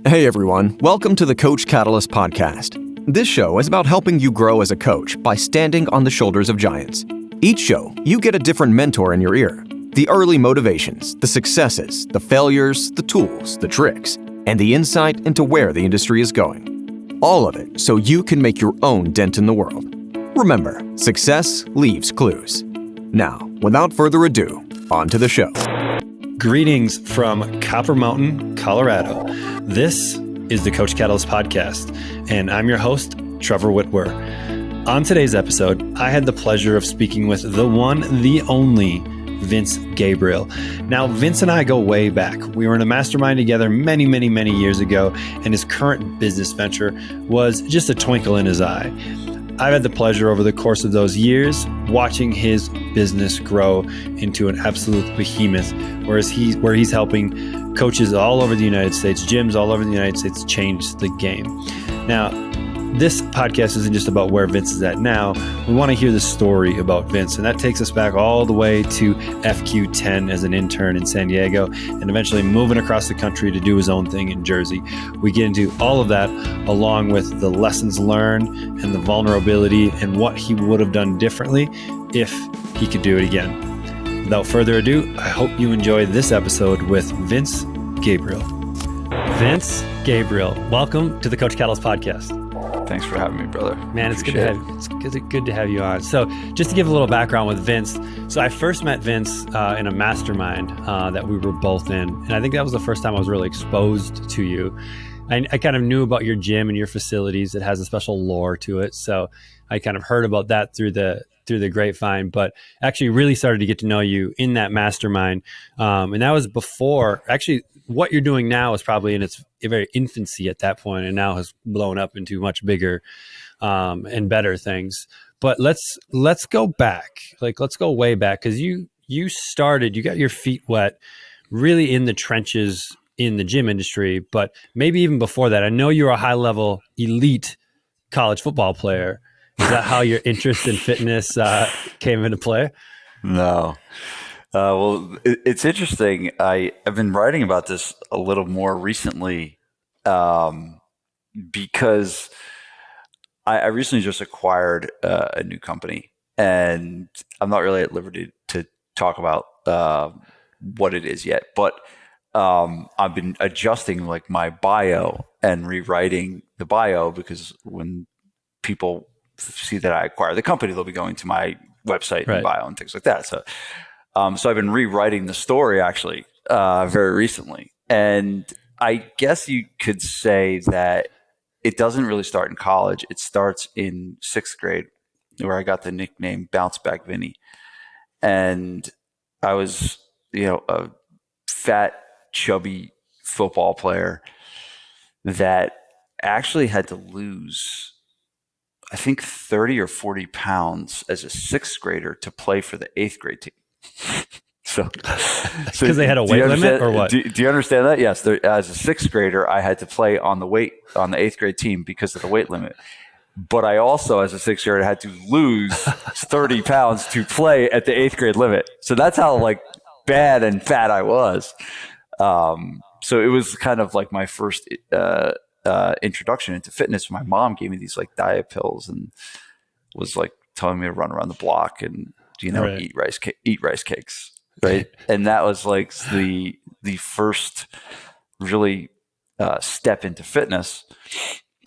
Hey everyone, welcome to the Coach Catalyst podcast. This show is about helping you grow as a coach by standing on the shoulders of giants. Each show, you get a different mentor in your ear. The early motivations, the successes, the failures, the tools, the tricks, and the insight into where the industry is going. All of it so you can make your own dent in the world. Remember, success leaves clues. Now, without further ado, on to the show. Greetings from Copper Mountain, Colorado. This is the Coach Catalyst podcast, and I'm your host, Trevor Whitwer. On today's episode, I had the pleasure of speaking with the one, the only Vince Gabriele. Now, Vince and I go way back. We were in a mastermind together many years ago, and his current business venture was just a twinkle in his eye. I've had the pleasure over the course of those years watching his business grow into an absolute behemoth, where he's helping coaches all over the United States, gyms all over the United States change the game. Now, this podcast isn't just about where Vince is at now. We want to hear the story about Vince, and that takes us back all the way to FQ10 as an intern in San Diego, and eventually moving across the country to do his own thing in Jersey. We get into all of that, along with the lessons learned and the vulnerability and what he would have done differently if he could do it again. Without further ado, I hope you enjoy this episode with Vince Gabriele. Vince Gabriele, welcome to the Coach Catalyst podcast. Thanks for having me, brother. Man, it's good to have you on. So just to give a little background with Vince. So I first met Vince in a mastermind that we were both in. And I think that was the first time I was really exposed to you. I kind of knew about your gym and your facilities. It has a special lore to it. So I kind of heard about that through the grapevine, but actually really started to get to know you in that mastermind. And that was before, actually, what you're doing now is probably in its very infancy at that point, and now has blown up into much bigger and better things. But let's go back. Let's go way back, because you got your feet wet really in the trenches in the gym industry, but maybe even before that. I know you're a high-level elite college football player. Is that how your interest in fitness came into play? No. Well, it's interesting. I've been writing about this a little more recently because I recently just acquired a new company, and I'm not really at liberty to talk about what it is yet. But I've been adjusting like my bio and rewriting the bio, because when people see that I acquired the company, they'll be going to my website and bio and things like that. So I've been rewriting the story actually very recently. And I guess you could say that it doesn't really start in college. It starts in 6th grade, where I got the nickname Bounce Back Vinny. And I was, a fat, chubby football player that actually had to lose, I think, 30 or 40 pounds as a 6th grader to play for the 8th grade team. So because they had a weight limit, or what? Do you understand that? Yes. As a 6th grader, I had to play on the 8th grade team because of the weight limit. But I also, as a 6th grader, had to lose 30 pounds to play at the 8th grade limit. So that's how bad and fat I was. So it was kind of like my first introduction into fitness. My mom gave me these diet pills and was telling me to run around the block and eat rice cakes, right? And that was the first really step into fitness.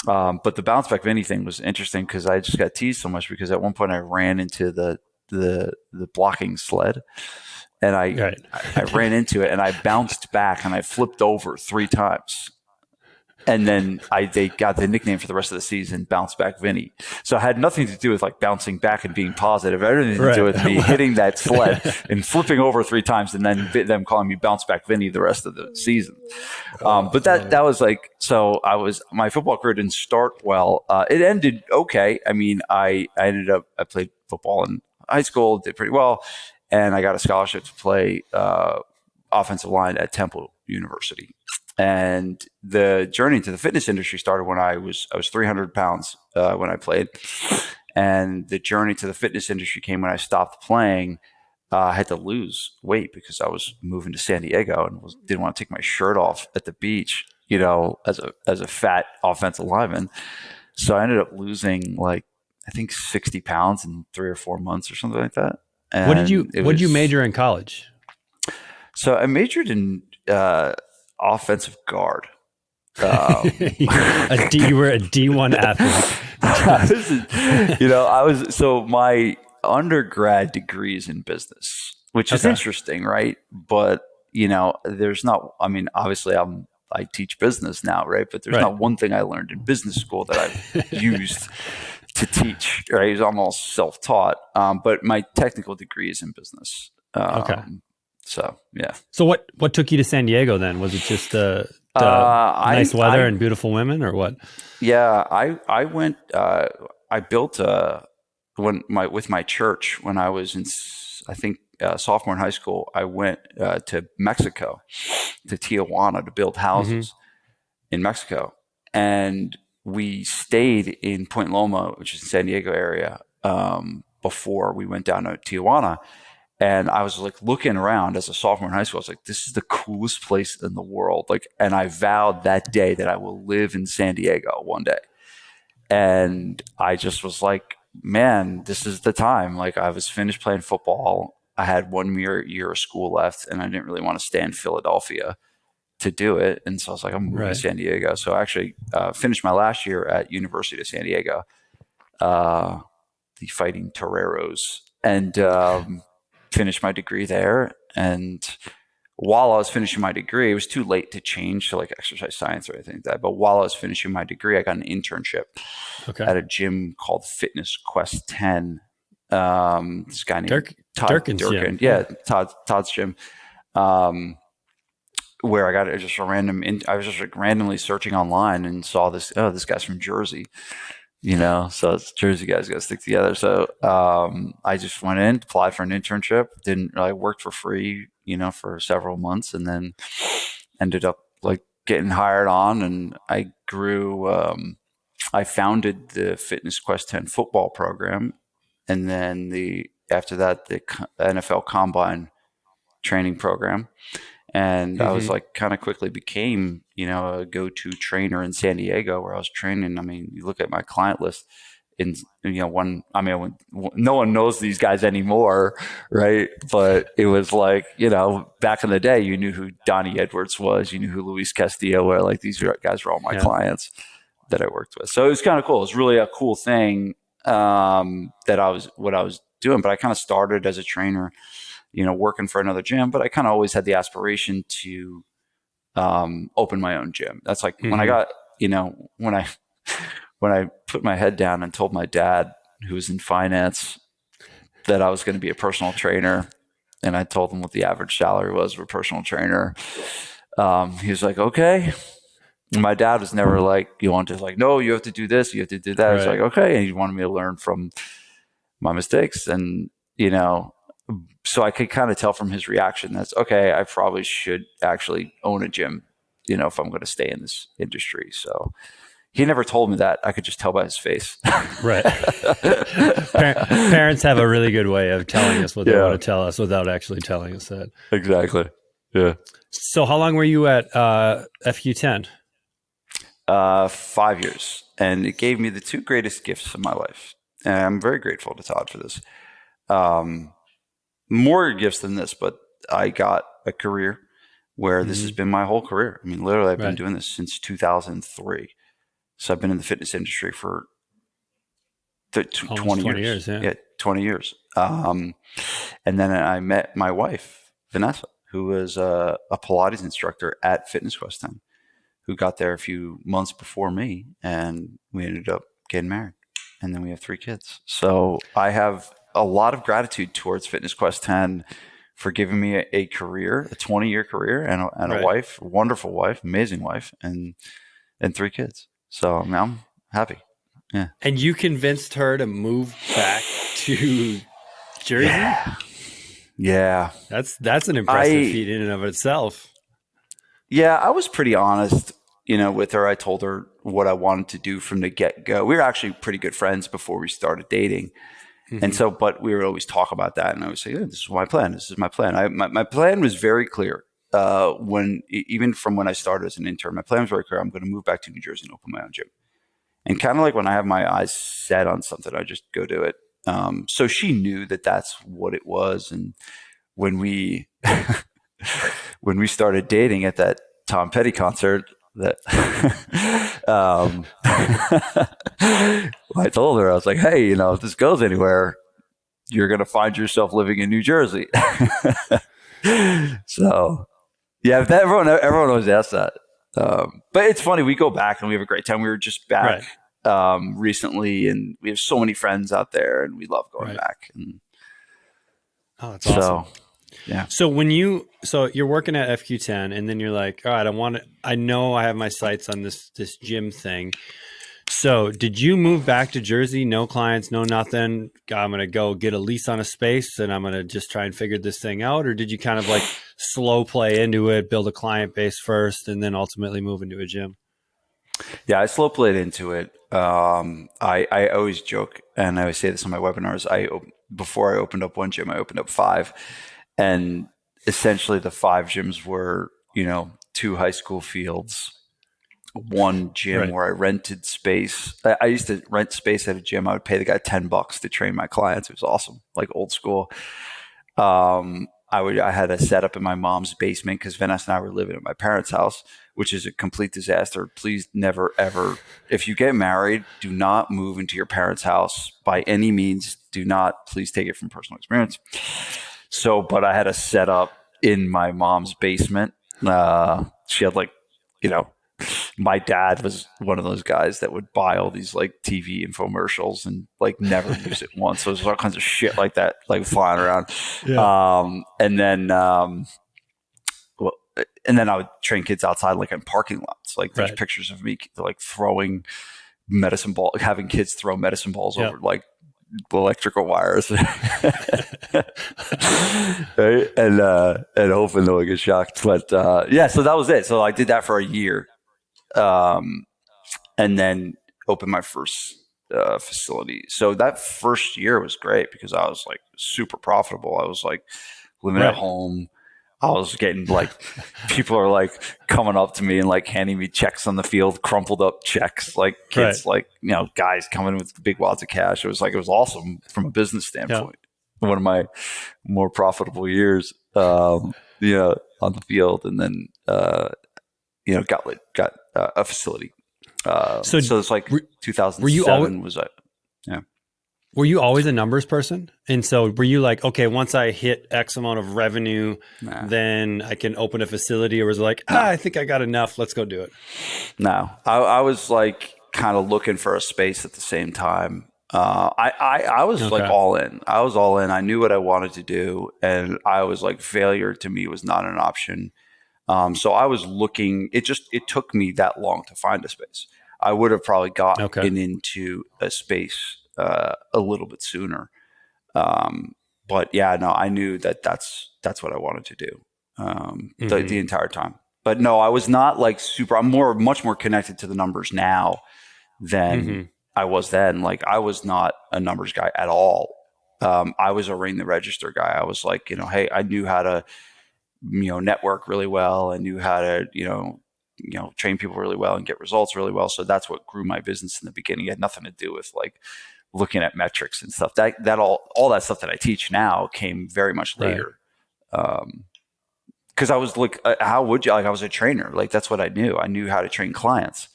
But the bounce back Vinny thing was interesting because I just got teased so much, because at one point I ran into the blocking sled. And I ran into it and I bounced back and I flipped over 3 times. And then they got the nickname for the rest of the season, Bounce Back Vinny. So it had nothing to do with bouncing back and being positive. Everything to do with me hitting that sled and flipping over 3 times, and then them calling me Bounce Back Vinny the rest of the season. But that was my football career didn't start well. It ended okay. I mean, I played football in high school, did pretty well, and I got a scholarship to play offensive line at Temple University. And the journey to the fitness industry started when I was 300 pounds when I played. And the journey to the fitness industry came when I stopped playing. I had to lose weight because I was moving to San Diego and didn't want to take my shirt off at the beach, as a fat offensive lineman. So I ended up losing like, I think 60 pounds in 3 or 4 months or something like that. And What did you major in college? So I majored in offensive guard. You were a D1 athlete. So my undergrad degree is in business, which is interesting, right? But there's not. I mean, obviously, I teach business now, right? But there's not one thing I learned in business school that I've used to teach. Right? It's almost self-taught. But my technical degree is in business. So yeah. So what took you to San Diego then? Was it just the nice weather and beautiful women, or what? Yeah, I went. I built with my church when I was in, I think, sophomore in high school. I went to Mexico, to Tijuana, to build houses in Mexico, and we stayed in Point Loma, which is in San Diego area, before we went down to Tijuana. And I was like looking around as a sophomore in high school. I was like, this is the coolest place in the world. Like, and I vowed that day that I will live in San Diego one day. And I just was like, man, this is the time. Like, I was finished playing football. I had 1 year of school left, and I didn't really want to stay in Philadelphia to do it. And so I was like, I'm moving to San Diego. So I actually finished my last year at University of San Diego, the Fighting Toreros, and finished my degree there. And while I was finishing my degree, it was too late to change to like exercise science or anything like that. But while I was finishing my degree, I got an internship at a gym called Fitness Quest 10. This guy named Todd Durkin. Yeah, Todd's gym. Where I got it just a random. I was just like randomly searching online and saw this. Oh, this guy's from Jersey. So it's Jersey guys got to stick together. So I just went in, applied for an internship, I worked for free, for several months, and then ended up like getting hired on. And I grew. I founded the Fitness Quest 10 football program, and then after that the NFL Combine training program. And I was like, kind of quickly became, a go-to trainer in San Diego where I was training. I mean, you look at my client list no one knows these guys anymore, right? But it was like, back in the day, you knew who Donnie Edwards was, you knew who Luis Castillo were. Like, these guys were all my clients that I worked with. So it was kind of cool. It was really a cool thing what I was doing. But I kind of started as a trainer, working for another gym, but I kind of always had the aspiration to open my own gym. That's like when I got, when I put my head down and told my dad, who was in finance, that I was going to be a personal trainer, and I told him what the average salary was for a personal trainer, he was like, okay. And my dad was never like, no, you have to do this, you have to do that. I was like, okay. And he wanted me to learn from my mistakes. And, so I could kind of tell from his reaction that's okay, I probably should actually own a gym, if I'm going to stay in this industry. So he never told me that. I could just tell by his face. Right. Parents have a really good way of telling us what they want to tell us without actually telling us that. Exactly. Yeah. So how long were you at FQ10? 5 years. And it gave me the two greatest gifts of my life. And I'm very grateful to Todd for this. More gifts than this, but I got a career where this has been my whole career. I mean, literally, I've been doing this since 2003. So I've been in the fitness industry for 20 years. Yeah, 20 years. And then I met my wife, Vanessa, who was a Pilates instructor at Fitness Quest 10, who got there a few months before me, and we ended up getting married. And then we have 3 kids. So I have a lot of gratitude towards Fitness Quest 10 for giving me a career, a 20-year career, and a wife, a wonderful wife, amazing wife, and 3 kids. So I'm happy. Yeah. And you convinced her to move back to Jersey? Yeah. That's an impressive feat in and of itself. Yeah, I was pretty honest, with her. I told her what I wanted to do from the get-go. We were actually pretty good friends before we started dating. And so, but we would always talk about that, and I would say, this is my plan. This is my plan. My plan was very clear. even from when I started as an intern, my plan was very clear. I'm going to move back to New Jersey and open my own gym. And kind of like when I have my eyes set on something, I just go do it. So she knew that that's what it was. And when we when we started dating at that Tom Petty concert, that I told her, I was like, hey, if this goes anywhere, you're going to find yourself living in New Jersey. So, yeah, everyone always asks that. But it's funny. We go back and we have a great time. We were just back recently, and we have so many friends out there, and we love going back. And oh, that's awesome. Yeah. So you're working at FQ10, and then you're like, all right, I know I have my sights on this gym thing. So did you move back to Jersey? No clients, no nothing. I'm going to go get a lease on a space and I'm going to just try and figure this thing out. Or did you kind of like slow play into it, build a client base first, and then ultimately move into a gym? Yeah, I slow played into it. I always joke, and I always say this on my webinars. Before I opened up one gym, I opened up 5. And essentially the 5 gyms were, 2 high school fields, 1 gym where I rented space. I used to rent space at a gym. I would pay the guy $10 to train my clients. It was awesome, like old school. I had a setup in my mom's basement because Vanessa and I were living at my parents' house, which is a complete disaster. Please never, ever, if you get married, do not move into your parents' house by any means. Do not, please take it from personal experience. So, but I had a setup in my mom's basement. She had my dad was one of those guys that would buy all these like TV infomercials and like never use it once. So there's all kinds of shit like that, like flying around. Yeah. And then I would train kids outside, like in parking lots. Like there's pictures of me like throwing medicine ball, having kids throw medicine balls over like electrical wires. Right? And hoping no one gets shocked. But so that was it. So I did that for a year. And then opened my first facility. So that first year was great because I was like super profitable. I was like living at home. I was getting like, people are like coming up to me and like handing me checks on the field, crumpled up checks, like kids, like, guys coming with big wads of cash. It was awesome from a business standpoint. Yeah. One of my more profitable years, on the field. And then, got a facility. So it's like 2007 was it? Yeah. Were you always a numbers person? And so were you like, okay, once I hit X amount of revenue, then I can open a facility, or was it like, I think I got enough, let's go do it? No, I was like kind of looking for a space at the same time. I was like all in. I was all in. I knew what I wanted to do, and I was like, failure to me was not an option. So I was looking, it took me that long to find a space. I would have probably gotten into a space a little bit sooner. But yeah, no, I knew that's what I wanted to do the entire time. But no, I was not like I'm much more connected to the numbers now than I was then. Like I was not a numbers guy at all. I was a ring the register guy. I was like, hey, I knew how to network really well. I knew how to, train people really well and get results really well. So that's what grew my business in the beginning. It had nothing to do with like looking at metrics and stuff. That all that stuff that I teach now came very much later. Because I was like, how would you? Like I was a trainer. Like that's what I knew. I knew how to train clients.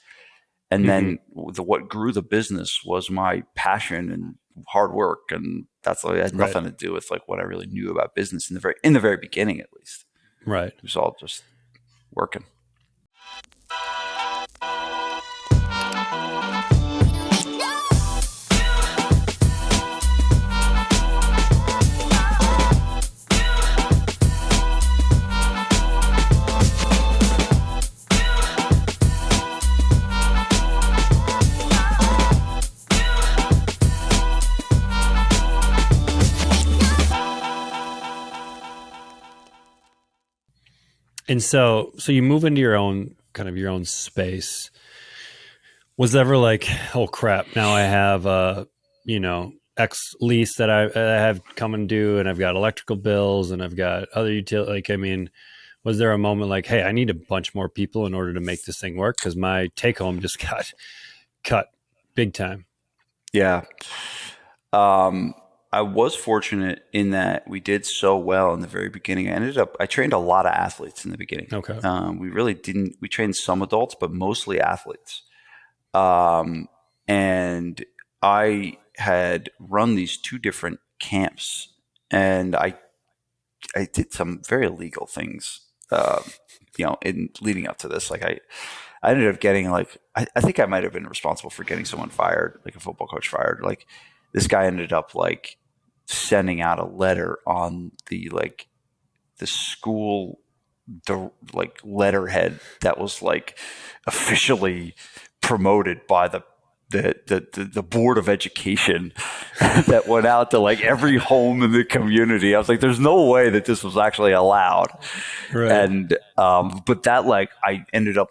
And then what grew the business was my passion and hard work, and that's like, it had nothing to do with like what I really knew about business in the very beginning, at least. Right. It was all just working. And so you move into your own space. Was it ever like, oh crap, now I have X lease that I have coming due, and I've got electrical bills, and I've got other utility. Like, I mean, Was there a moment like, hey, I need a bunch more people in order to make this thing work? Because my take home just got cut big time. Yeah. I was fortunate in that we did so well in the very beginning. I trained a lot of athletes in the beginning. Okay. We trained some adults, but mostly athletes. And I had run these 2 different camps, and I did some very illegal things, in leading up to this. Like I ended up getting I think I might have been responsible for getting someone fired, like a football coach fired. Like this guy ended up like sending out a letter on the school, letterhead that was like officially promoted by the board of education that went out to like every home in the community. I was like, there's no way that this was actually allowed. Right. And but that I ended up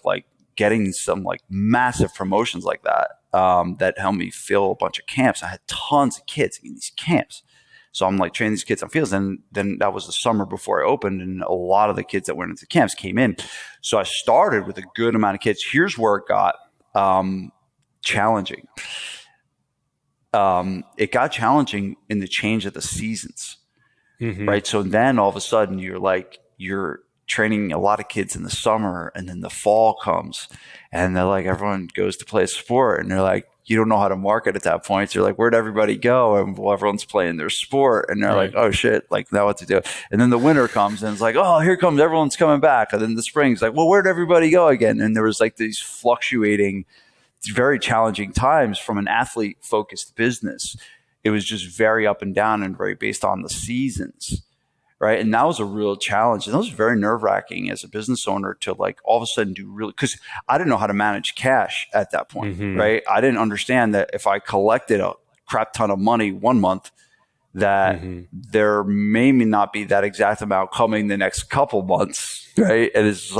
getting some massive promotions like that that helped me fill a bunch of camps. I had tons of kids in these camps. So I'm training these kids on fields. And then that was the summer before I opened, and a lot of the kids that went into camps came in. So I started with a good amount of kids. Here's where it got challenging. It got challenging in the change of the seasons, right? So then all of a sudden you're training a lot of kids in the summer, and then the fall comes, and they're everyone goes to play a sport, and they're you don't know how to market at that point. So you're where'd everybody go? And everyone's playing their sport, and they're oh shit, now what to do? And then the winter comes, and it's oh, here comes, everyone's coming back. And then the spring's well, where'd everybody go again? And there was these fluctuating, very challenging times from an athlete focused business. It was just very up and down and very based on the seasons. Right. And that was a real challenge. And that was very nerve wracking as a business owner to all of a sudden do really, because I didn't know how to manage cash at that point. Right. I didn't understand that if I collected a crap ton of money one month, that there may not be that exact amount coming the next couple months. Right. And it's just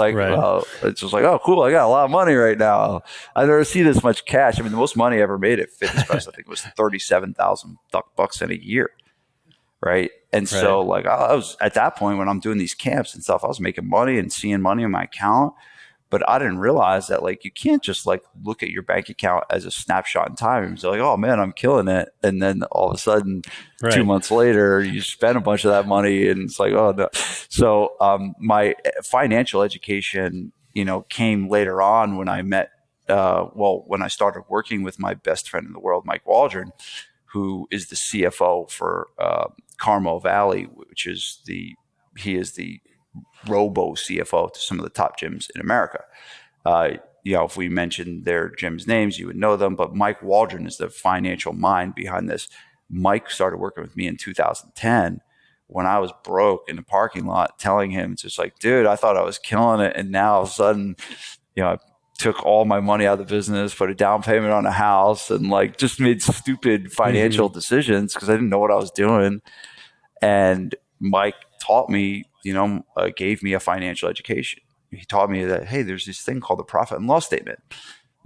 it's just oh, cool. I got a lot of money right now. I never see this much cash. I mean, the most money I ever made at Fitness Press, I think, was $37,000 in a year. Right. And so I was at that point when I'm doing these camps and stuff, I was making money and seeing money in my account, but I didn't realize that you can't just look at your bank account as a snapshot in time and be oh man, I'm killing it. And then all of a sudden 2 months later, you spend a bunch of that money and it's oh no. So my financial education, came later on when I met, when I started working with my best friend in the world, Mike Waldron, who is the CFO for Carmel Valley, which is he is the robo CFO to some of the top gyms in America. If we mentioned their gyms' names, you would know them. But Mike Waldron is the financial mind behind this. Mike started working with me in 2010 when I was broke in the parking lot, telling him, it's just dude, I thought I was killing it, and now all of a sudden, I took all my money out of the business, put a down payment on a house, and just made stupid financial decisions because I didn't know what I was doing. And Mike taught me, gave me a financial education. He taught me that, hey, there's this thing called the profit and loss statement.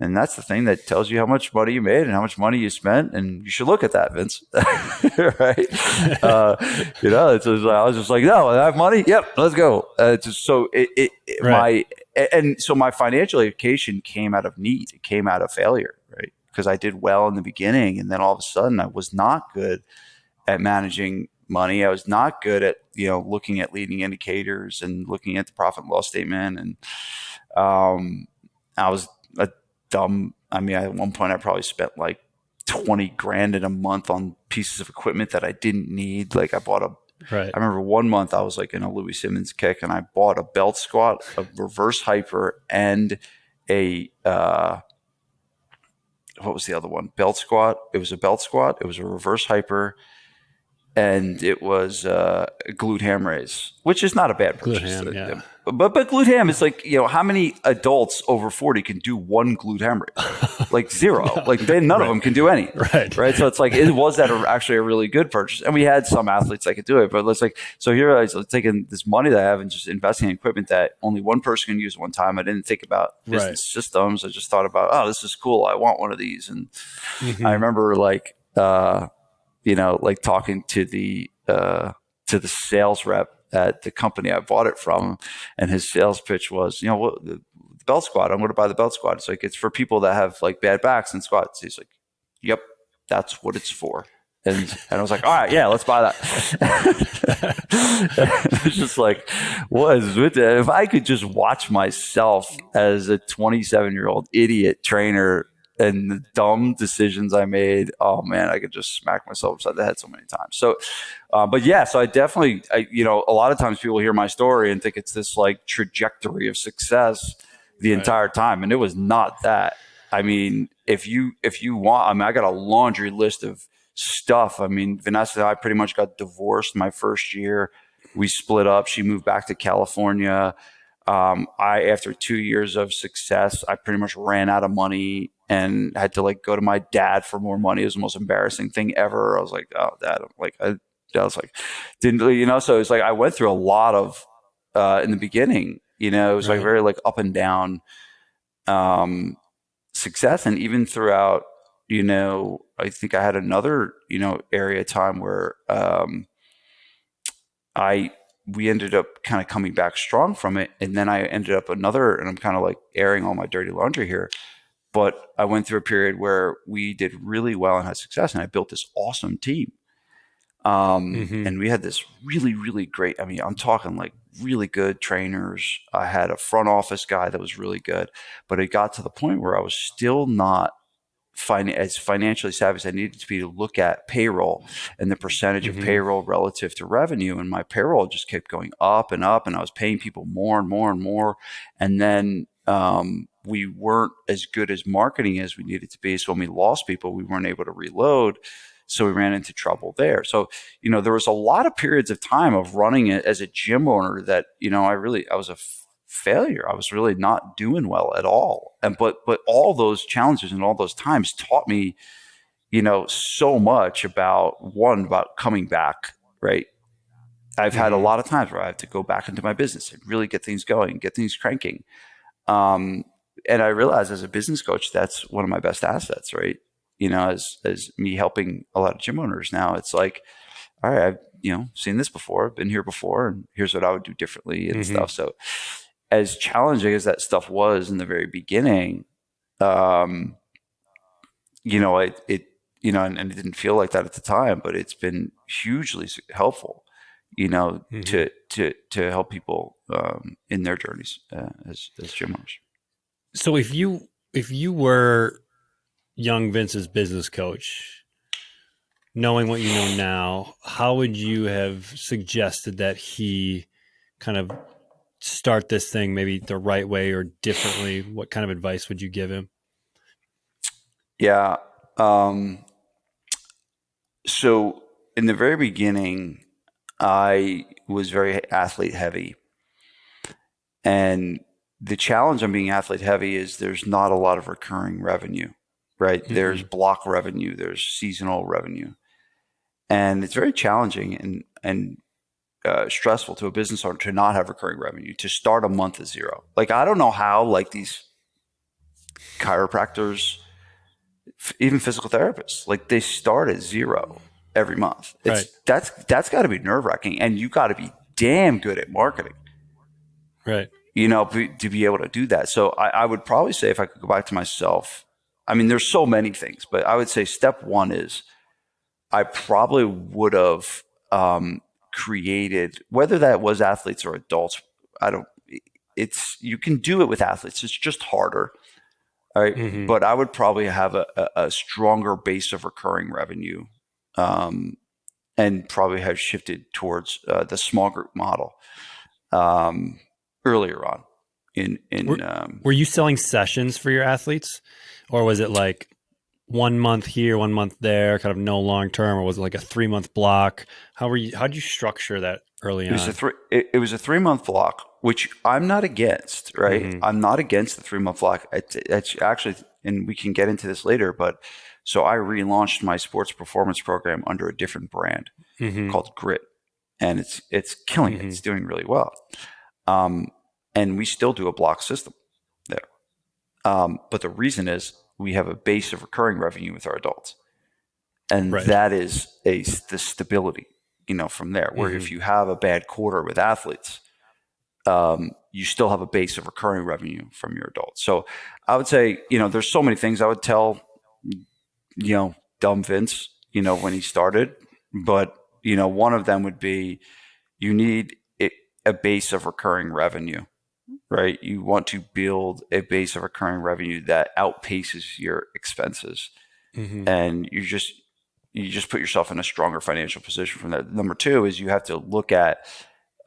And that's the thing that tells you how much money you made and how much money you spent. And you should look at that, Vince. Right. It's just, I was just no, I have money. Yep. Let's go. So my financial education came out of need. It came out of failure, right? Because I did well in the beginning. And then all of a sudden I was not good at managing money. I was not good at, looking at leading indicators and looking at the profit and loss statement. And I was dumb. I mean, at one point I probably spent $20,000 in a month on pieces of equipment that I didn't need. I bought I remember one month I was in a Louis Simmons kick, and I bought a belt squat, a reverse hyper, and a, what was the other one? Belt squat. It was a belt squat. It was a reverse hyper, and it was a glute ham raise, which is not a bad purchase. Glute ham, yeah. But glute ham is how many adults over 40 can do one glute ham raise? Zero. None of them can do any. Right. So it's was that actually a really good purchase? And we had some athletes that could do it, but so here I was taking this money that I have and just investing in equipment that only one person can use at one time. I didn't think about business systems. I just thought about, oh, this is cool. I want one of these. And I remember talking to the sales rep at the company I bought it from, and his sales pitch was, what, the belt squat. I'm going to buy the belt squat. It's like, it's for people that have like bad backs and squats. He's like, yep, that's what it's for. And I was like, all right, yeah, let's buy that. It's just like, what is with it? If I could just watch myself as a 27-year-old idiot trainer and the dumb decisions I made, oh man, I could just smack myself upside the head so many times. So, but yeah, so I definitely, a lot of times people hear my story and think it's this like trajectory of success the entire time. And it was not that. I mean, if you want, I mean, I got a laundry list of stuff. I mean, Vanessa and I pretty much got divorced my first year. We split up. She moved back to California. After 2 years of success, I pretty much ran out of money and had to like go to my dad for more money. It was the most embarrassing thing ever. I was like, oh, Dad, I was like, so it's like, I went through a lot of, in the beginning, it was like very like up and down, success. And even throughout, I think I had another, area of time where, we ended up kind of coming back strong from it. And then I ended up and I'm kind of like airing all my dirty laundry here, but I went through a period where we did really well and had success, and I built this awesome team. And we had this really, really great, I mean, I'm talking like really good trainers. I had a front office guy that was really good, but it got to the point where I was still not as financially savvy as I needed to be to look at payroll and the percentage of payroll relative to revenue. And my payroll just kept going up and up, and I was paying people more and more and more. And then we weren't as good as marketing as we needed to be. So when we lost people, we weren't able to reload. So we ran into trouble there. So, there was a lot of periods of time of running it as a gym owner that, I was a failure. I was really not doing well at all. But all those challenges and all those times taught me, so much about coming back, right? I've had a lot of times where I have to go back into my business and really get things going, get things cranking. And I realized as a business coach, that's one of my best assets, right? As me helping a lot of gym owners now, it's like, all right, I've, seen this before, been here before, and here's what I would do differently and stuff. So as challenging as that stuff was in the very beginning, and it didn't feel like that at the time, but it's been hugely helpful, to help people in their journeys as gym owners. So if you were young Vince's business coach, knowing what you know now, how would you have suggested that he kind of start this thing maybe the right way or differently? What kind of advice would you give him? Yeah. So in the very beginning, I was very athlete heavy. And the challenge on being athlete heavy is there's not a lot of recurring revenue, right? There's block revenue, there's seasonal revenue. And it's very challenging and stressful to a business owner to not have recurring revenue, to start a month at zero. Like, I don't know how, like, these chiropractors, even physical therapists, like, they start at zero every month. That's got to be nerve wracking, and you got to be damn good at marketing, right? To be able to do that. So I would probably say, if I could go back to myself, I mean, there's so many things, but I would say step one is I probably would have created, whether that was athletes or adults, you can do it with athletes. It's just harder. All right. But I would probably have a stronger base of recurring revenue, and probably have shifted towards the small group model earlier on. Were you selling sessions for your athletes, or was it like 1 month here, 1 month there, kind of no long term, or was it like a 3-month block? How did you structure that early on? It was a 3-month block, which I'm not against, right? I'm not against the 3-month block. It's actually, and we can get into this later, but so I relaunched my sports performance program under a different brand called Grit, and it's killing it. It's doing really well. And we still do a block system there. But the reason is we have a base of recurring revenue with our adults. And that is the stability. from there. Where if you have a bad quarter with athletes, you still have a base of recurring revenue from your adults. So I would say, there's so many things I would tell, dumb Vince, when he started, but, one of them would be you need a base of recurring revenue, right? You want to build a base of recurring revenue that outpaces your expenses. And you just put yourself in a stronger financial position from that. Number two is you have to look at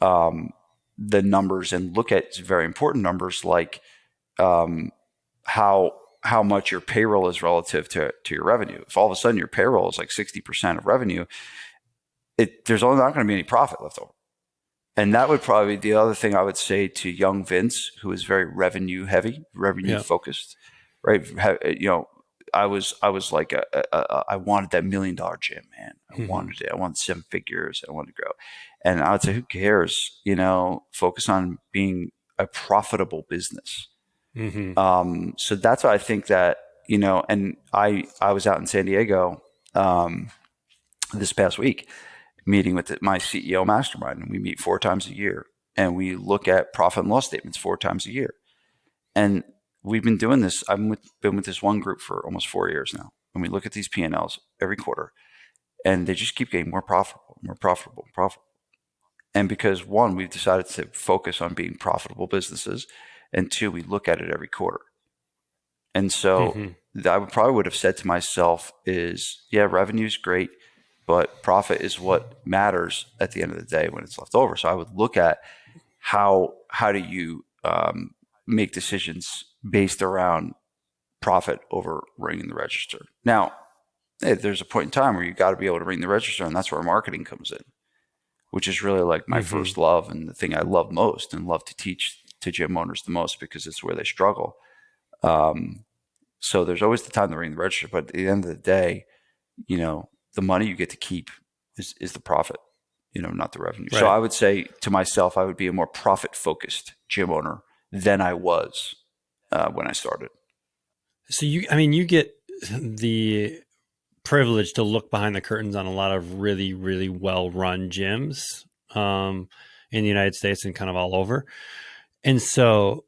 the numbers and look at very important numbers like how much your payroll is relative to your revenue. If all of a sudden your payroll is like 60% of revenue, there's only not going to be any profit left over. And that would probably be the other thing I would say to young Vince, who is very revenue heavy, revenue focused, right? I was like I wanted that $1 million gym, man. I wanted it. I wanted 7 figures. I wanted to grow. And I would say, who cares? Focus on being a profitable business. So that's why I think that, and I was out in San Diego this past week meeting with my CEO mastermind, and we meet 4 times a year and we look at profit and loss statements 4 times a year. And we've been doing this. Been with this one group for almost 4 years now. And we look at these P&Ls every quarter and they just keep getting more profitable. And because 1, we've decided to focus on being profitable businesses, and 2, we look at it every quarter. And so I would have said to myself is, revenue is great, but profit is what matters at the end of the day when it's left over. So I would look at how do you make decisions based around profit over ringing the register. Now, there's a point in time where you got to be able to ring the register, and that's where marketing comes in, which is really like my first love and the thing I love most and love to teach to gym owners the most because it's where they struggle. So there's always the time to ring the register, but at the end of the day, the money you get to keep is the profit, not the revenue. Right. So I would say to myself, I would be a more profit-focused gym owner than I was when I started. So you get the privilege to look behind the curtains on a lot of really, really well-run gyms in the United States and kind of all over. And so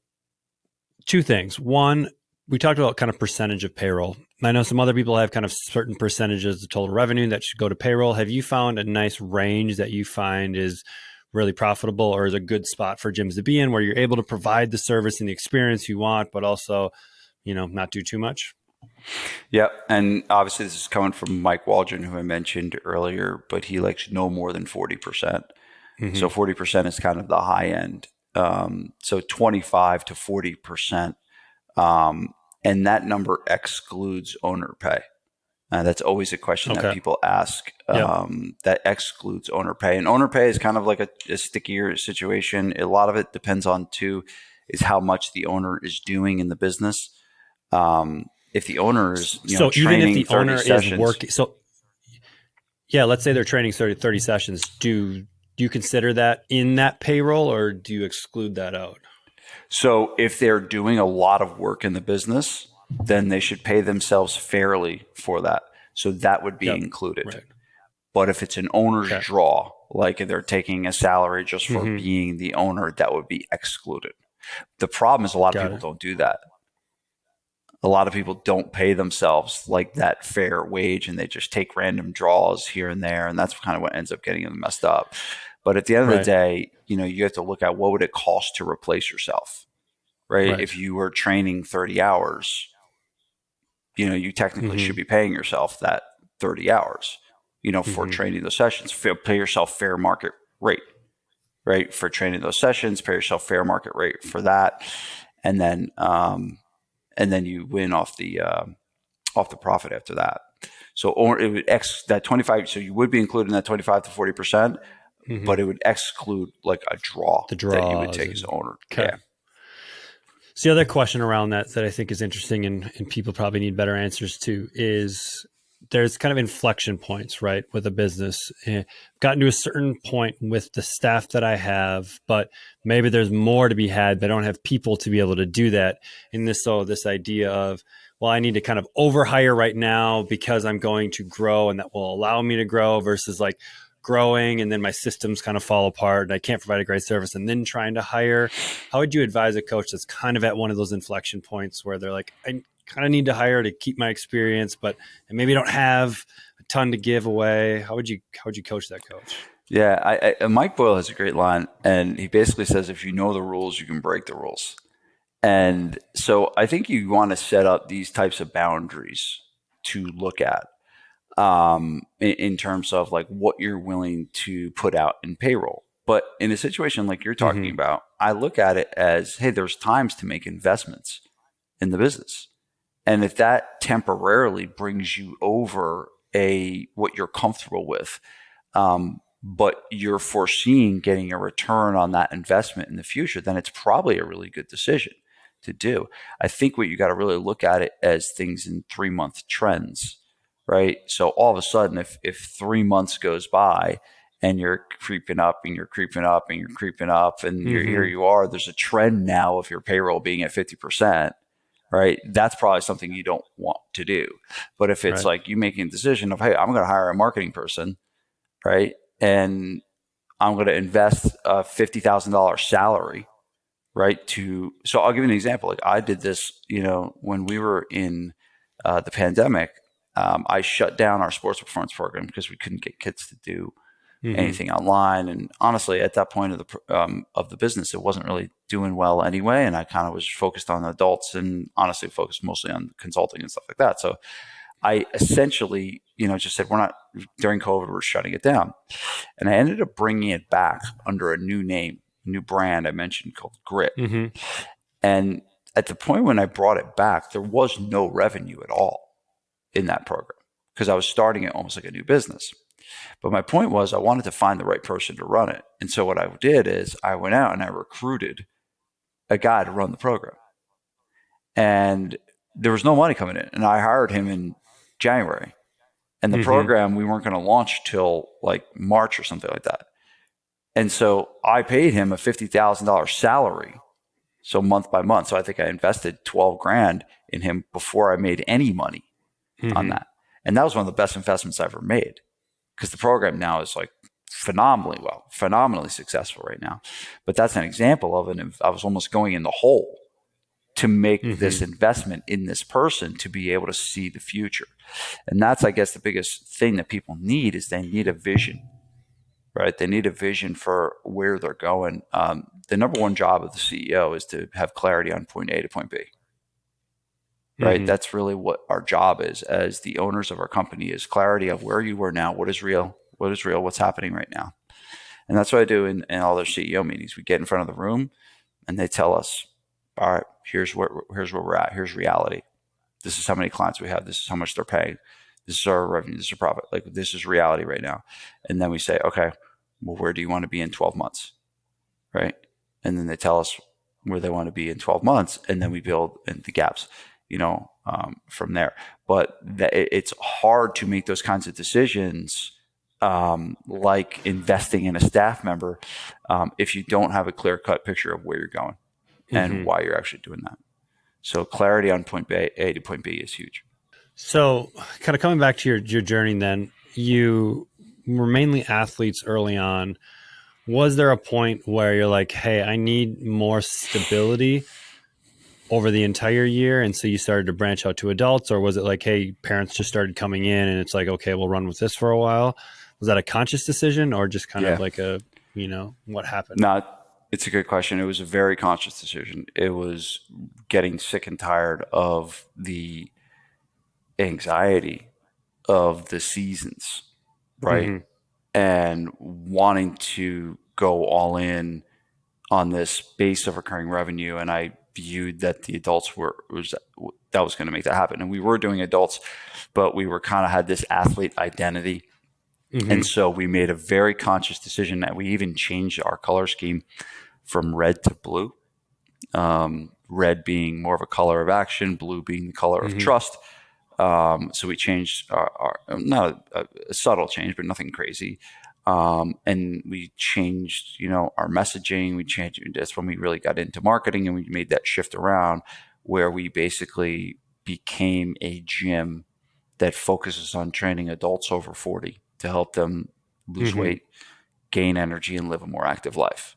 2 things. One, we talked about kind of percentage of payroll. I know some other people have kind of certain percentages of total revenue that should go to payroll. Have you found a nice range that you find is really profitable or is a good spot for gyms to be in where you're able to provide the service and the experience you want, but also, not do too much? Yeah. And obviously this is coming from Mike Waldron, who I mentioned earlier, but he likes no more than 40%. So 40% is kind of the high end. So 25 to 40%. And that number excludes owner pay. That's always a question that people ask. That excludes owner pay. And owner pay is kind of like a stickier situation. A lot of it depends on, too, is how much the owner is doing in the business. If the owner is so training even if the owner sessions, is working, let's say they're training 30 sessions. Do you consider that in that payroll or do you exclude that out? So if they're doing a lot of work in the business, then they should pay themselves fairly for that. So that would be included. Right. But if it's an owner's draw, like if they're taking a salary just for being the owner, that would be excluded. The problem is a lot of people don't do that. A lot of people don't pay themselves like that fair wage, and they just take random draws here and there, and that's kind of what ends up getting them messed up. But at the end of the day, you have to look at what would it cost to replace yourself, right? If you were training 30 hours, you technically should be paying yourself that 30 hours, for training those sessions. Pay yourself fair market rate, right? For training those sessions, pay yourself fair market rate for that, and then you win off the profit after that. So, or it would that 25. So you would be included in that 25 to 40%. But it would exclude like a draw that you would take as owner. Okay. Yeah. So the other question around that I think is interesting and people probably need better answers to is there's kind of inflection points, right, with a business. Gotten to a certain point with the staff that I have, but maybe there's more to be had, but I don't have people to be able to do that. And this idea of, well, I need to kind of overhire right now because I'm going to grow and that will allow me to grow versus like growing and then my systems kind of fall apart and I can't provide a great service, and then trying to hire? How would you advise a coach that's kind of at one of those inflection points where they're like, I kind of need to hire to keep my experience, but I maybe don't have a ton to give away? How would you coach that coach? Yeah, Mike Boyle has a great line, and he basically says, if you know the rules, you can break the rules. And so I think you want to set up these types of boundaries to look at in terms of like what you're willing to put out in payroll. But in a situation like you're talking about, I look at it as, hey, there's times to make investments in the business. And if that temporarily brings you over what you're comfortable with, but you're foreseeing getting a return on that investment in the future, then it's probably a really good decision to do. I think what you got to really look at it as things in 3-month trends, right? So all of a sudden, if 3 months goes by and you're creeping up and you're creeping up and you're creeping up and here you are, there's a trend now of your payroll being at 50%, right? That's probably something you don't want to do. But if it's like you making a decision of, hey, I'm going to hire a marketing person, right? And I'm going to invest a $50,000 salary, right? So I'll give you an example. Like I did this, when we were in the pandemic, I shut down our sports performance program because we couldn't get kids to do anything online. And honestly, at that point of the business, it wasn't really doing well anyway. And I kind of was focused on adults and honestly focused mostly on consulting and stuff like that. So I essentially, just said, during COVID, we're shutting it down. And I ended up bringing it back under a new name, new brand I mentioned called Grit. And at the point when I brought it back, there was no revenue at all in that program because I was starting it almost like a new business. But my point was I wanted to find the right person to run it. And so what I did is I went out and I recruited a guy to run the program. And there was no money coming in. And I hired him in January. And the program, we weren't going to launch till like March or something like that. And so I paid him a $50,000 salary. So month by month. So I think I invested $12,000 in him before I made any money on that. And that was one of the best investments I ever made because the program now is like phenomenally successful right now. But that's an example of I was almost going in the hole to make this investment in this person to be able to see the future. And that's, I guess, the biggest thing that people need is they need a vision, right? They need a vision for where they're going. The number one job of the CEO is to have clarity on point A to point B, right? That's really what our job is as the owners of our company is clarity of where you are now, what is real, what's happening right now. And that's what I do in all their CEO meetings. We get in front of the room and they tell us, all right, here's where we're at. Here's reality. This is how many clients we have. This is how much they're paying. This is our revenue. This is our profit. Like this is reality right now. And then we say, okay, well, where do you want to be in 12 months? Right. And then they tell us where they want to be in 12 months. And then we build in the gaps, from there. But it's hard to make those kinds of decisions, like investing in a staff member, if you don't have a clear-cut picture of where you're going and why you're actually doing that. So clarity on point A to point B is huge. So kind of coming back to your journey then, you were mainly athletes early on. Was there a point where you're like, hey, I need more stability over the entire year, and so you started to branch out to adults? Or was it like, hey, parents just started coming in and it's like, okay, we'll run with this for a while? Was that a conscious decision or just kind of like what happened? No, it's a good question. It was a very conscious decision. It was getting sick and tired of the anxiety of the seasons, right? And wanting to go all in on this base of recurring revenue. And I viewed that the adults that was going to make that happen. And we were doing adults, but we kind of had this athlete identity. And so we made a very conscious decision that we even changed our color scheme from red to blue. Red being more of a color of action, blue being the color of trust. So we changed our not a subtle change, but nothing crazy. And we changed, our messaging. We changed. That's when we really got into marketing, and we made that shift around where we basically became a gym that focuses on training adults over 40 to help them lose weight, gain energy, and live a more active life.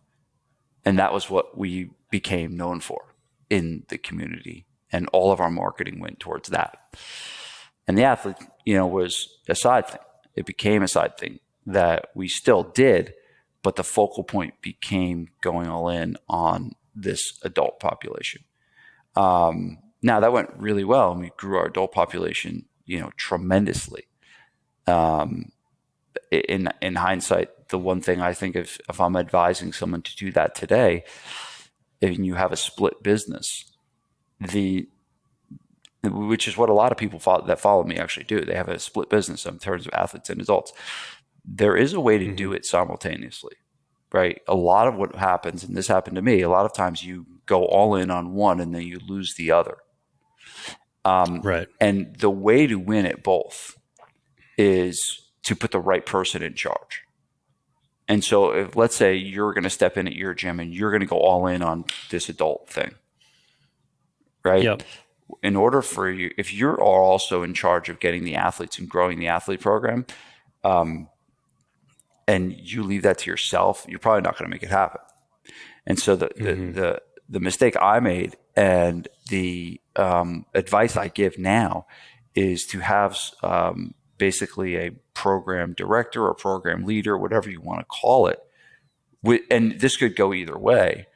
And that was what we became known for in the community. And all of our marketing went towards that. And the athlete, was a side thing. It became a side thing that we still did, but the focal point became going all in on this adult population. Now that went really well, and we grew our adult population, tremendously. In hindsight, the one thing I think if I'm advising someone to do that today, if you have a split business, which is what a lot of people that follow me actually do. They have a split business in terms of athletes and adults. There is a way to do it simultaneously, right? A lot of what happens, and this happened to me, a lot of times you go all in on one and then you lose the other. Right. And the way to win at both is to put the right person in charge. And so if, let's say you're going to step in at your gym and you're going to go all in on this adult thing, right? Yep. In order for you, if you're also in charge of getting the athletes and growing the athlete program, and you leave that to yourself, you're probably not going to make it happen. And so the mistake I made, and the advice I give now, is to have basically a program director or program leader, whatever you want to call it. And this could go either way.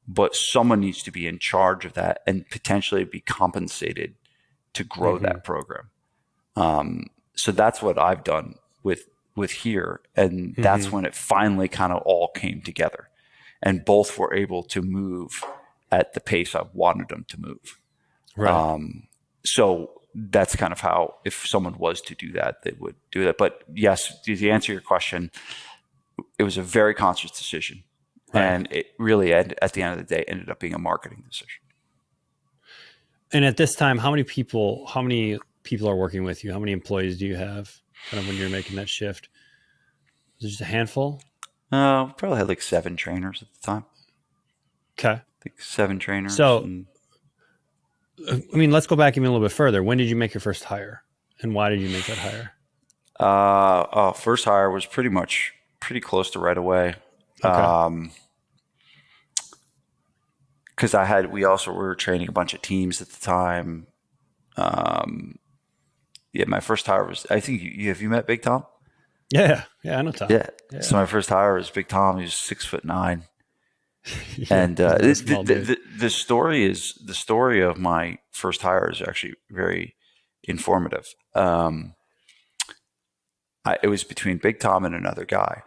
But someone needs to be in charge of that and potentially be compensated to grow that program. So that's what I've done with here. And that's when it finally kind of all came together. And both were able to move at the pace I wanted them to move. Right. So that's kind of how, if someone was to do that, they would do that. But yes, to answer your question, it was a very conscious decision. Right. And it really, at the end of the day, ended up being a marketing decision. And at this time, how many people are working with you? How many employees do you have kind of when you're making that shift? Was it just a handful? Probably had like 7 trainers at the time. Okay. 7 trainers. So, let's go back even a little bit further. When did you make your first hire? And why did you make that hire? First hire was pretty close to right away. Okay. Because we were training a bunch of teams at the time. My first hire was, I think have you met Big Tom? Yeah, I know Tom. Yeah. So my first hire was Big Tom. He was 6'9". And the story of my first hire is actually very informative. It was between Big Tom and another guy.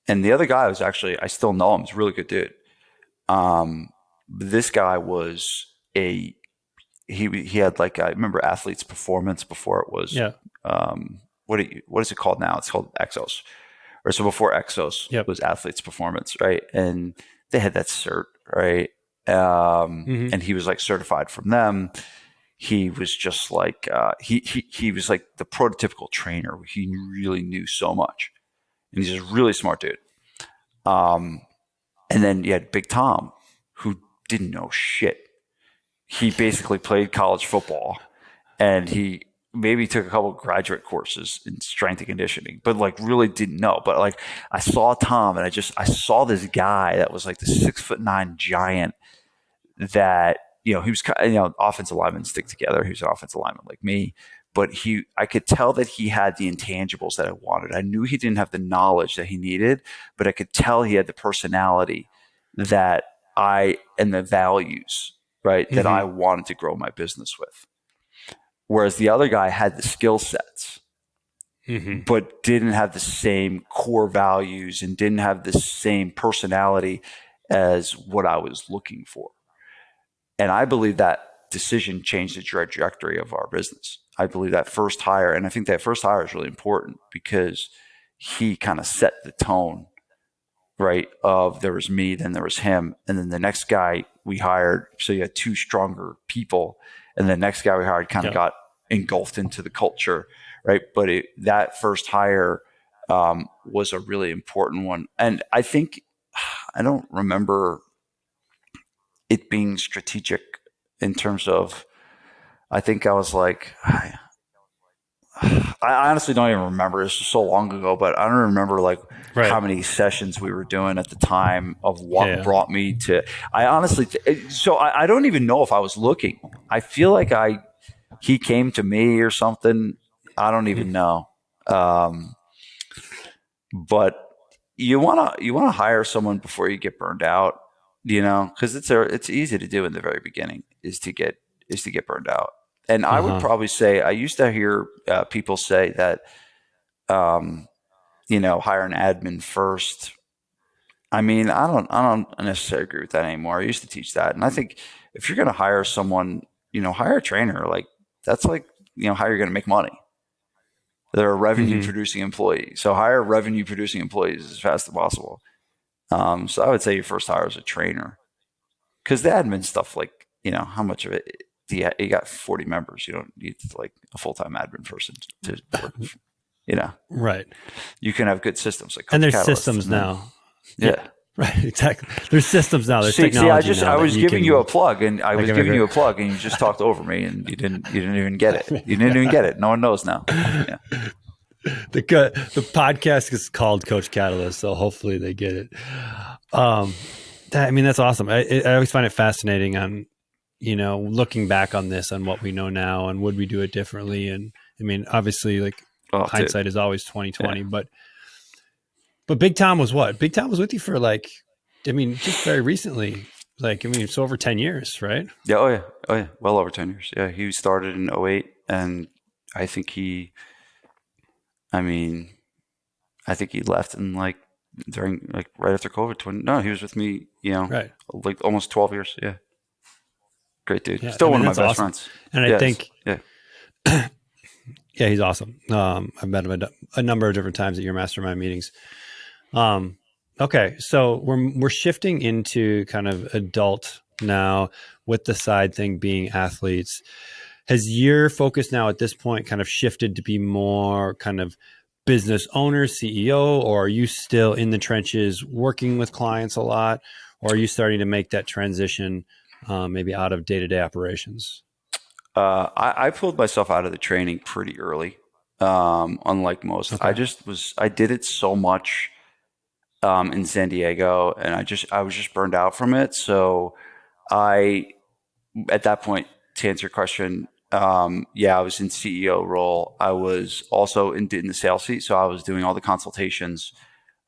And the other guy was actually, I still know him. He's a really good dude. This guy was he had like, I remember Athletes Performance before it was, what is it called now? It's called Exos. Or so before Exos was Athletes Performance, right? And they had that cert, right? And he was like certified from them. He was just like, he was like the prototypical trainer. He really knew so much. And he's just a really smart dude. And then you had Big Tom, who didn't know shit. He basically played college football, and he maybe took a couple of graduate courses in strength and conditioning, but like really didn't know. But like I saw Tom, and I saw this guy that was like the 6'9" giant that, he was, offensive linemen stick together. He was an offensive lineman like me. But I could tell that he had the intangibles that I wanted. I knew he didn't have the knowledge that he needed, but I could tell he had the personality and the values, right, that I wanted to grow my business with. Whereas the other guy had the skill sets, but didn't have the same core values and didn't have the same personality as what I was looking for. And I believe that decision changed the trajectory of our business. I believe that first hire, and I think that first hire is really important because he kind of set the tone, right? Of there was me, then there was him, and then the next guy we hired. So you had 2 stronger people, and the next guy we hired kind of got engulfed into the culture, right? But that first hire was a really important one, and I think I don't remember it being strategic in terms of. I think I was like, I honestly don't even remember. It's just so long ago, but I don't remember like how many sessions we were doing at the time of what brought me to. I honestly, so I don't even know if I was looking. I feel like he came to me or something. I don't even know. But you want to hire someone before you get burned out, because it's easy to do in the very beginning is to get burned out. And I would probably say, I used to hear people say that, hire an admin first. I mean, I don't necessarily agree with that anymore. I used to teach that. And I think if you're going to hire someone, hire a trainer. Like that's like, how you're going to make money. They're a revenue producing employee. So hire revenue producing employees as fast as possible. So I would say your first hire is a trainer, because the admin stuff, like, how much of it, you got 40 members. You don't need like a full-time admin person to work, Right. You can have good systems. Like and there's systems now. Yeah. Right. Exactly. There's systems now. There's technology now. I was giving you a plug and you just talked over me and you didn't even get it. You didn't even get it. No one knows now. Yeah. The podcast is called Coach Catalyst, so hopefully they get it. That's awesome. I always find it fascinating on, looking back on this, on what we know now and would we do it differently. And I mean, obviously like hindsight is always 2020, but Big Tom was what? Big Tom was with you for just very recently. It's over 10 years, right? Yeah. Oh yeah. Well over 10 years. Yeah. He started in 2008 and I think he left in during right after COVID. He was with me, right. Like almost 12 years. Yeah. Great dude. Yeah, Still one of my best friends. And I think, yeah, he's awesome. I've met him a number of different times at your mastermind meetings. Okay. So we're shifting into kind of adult now, with the side thing being athletes. Has your focus now at this point kind of shifted to be more kind of business owner, CEO, or are you still in the trenches working with clients a lot, or are you starting to make that transition maybe out of day-to-day operations? I pulled myself out of the training pretty early, unlike most. Okay. I did it so much in San Diego, and I was just burned out from it. So at that point, to answer your question, I was in CEO role. I was also in the sales seat. So I was doing all the consultations.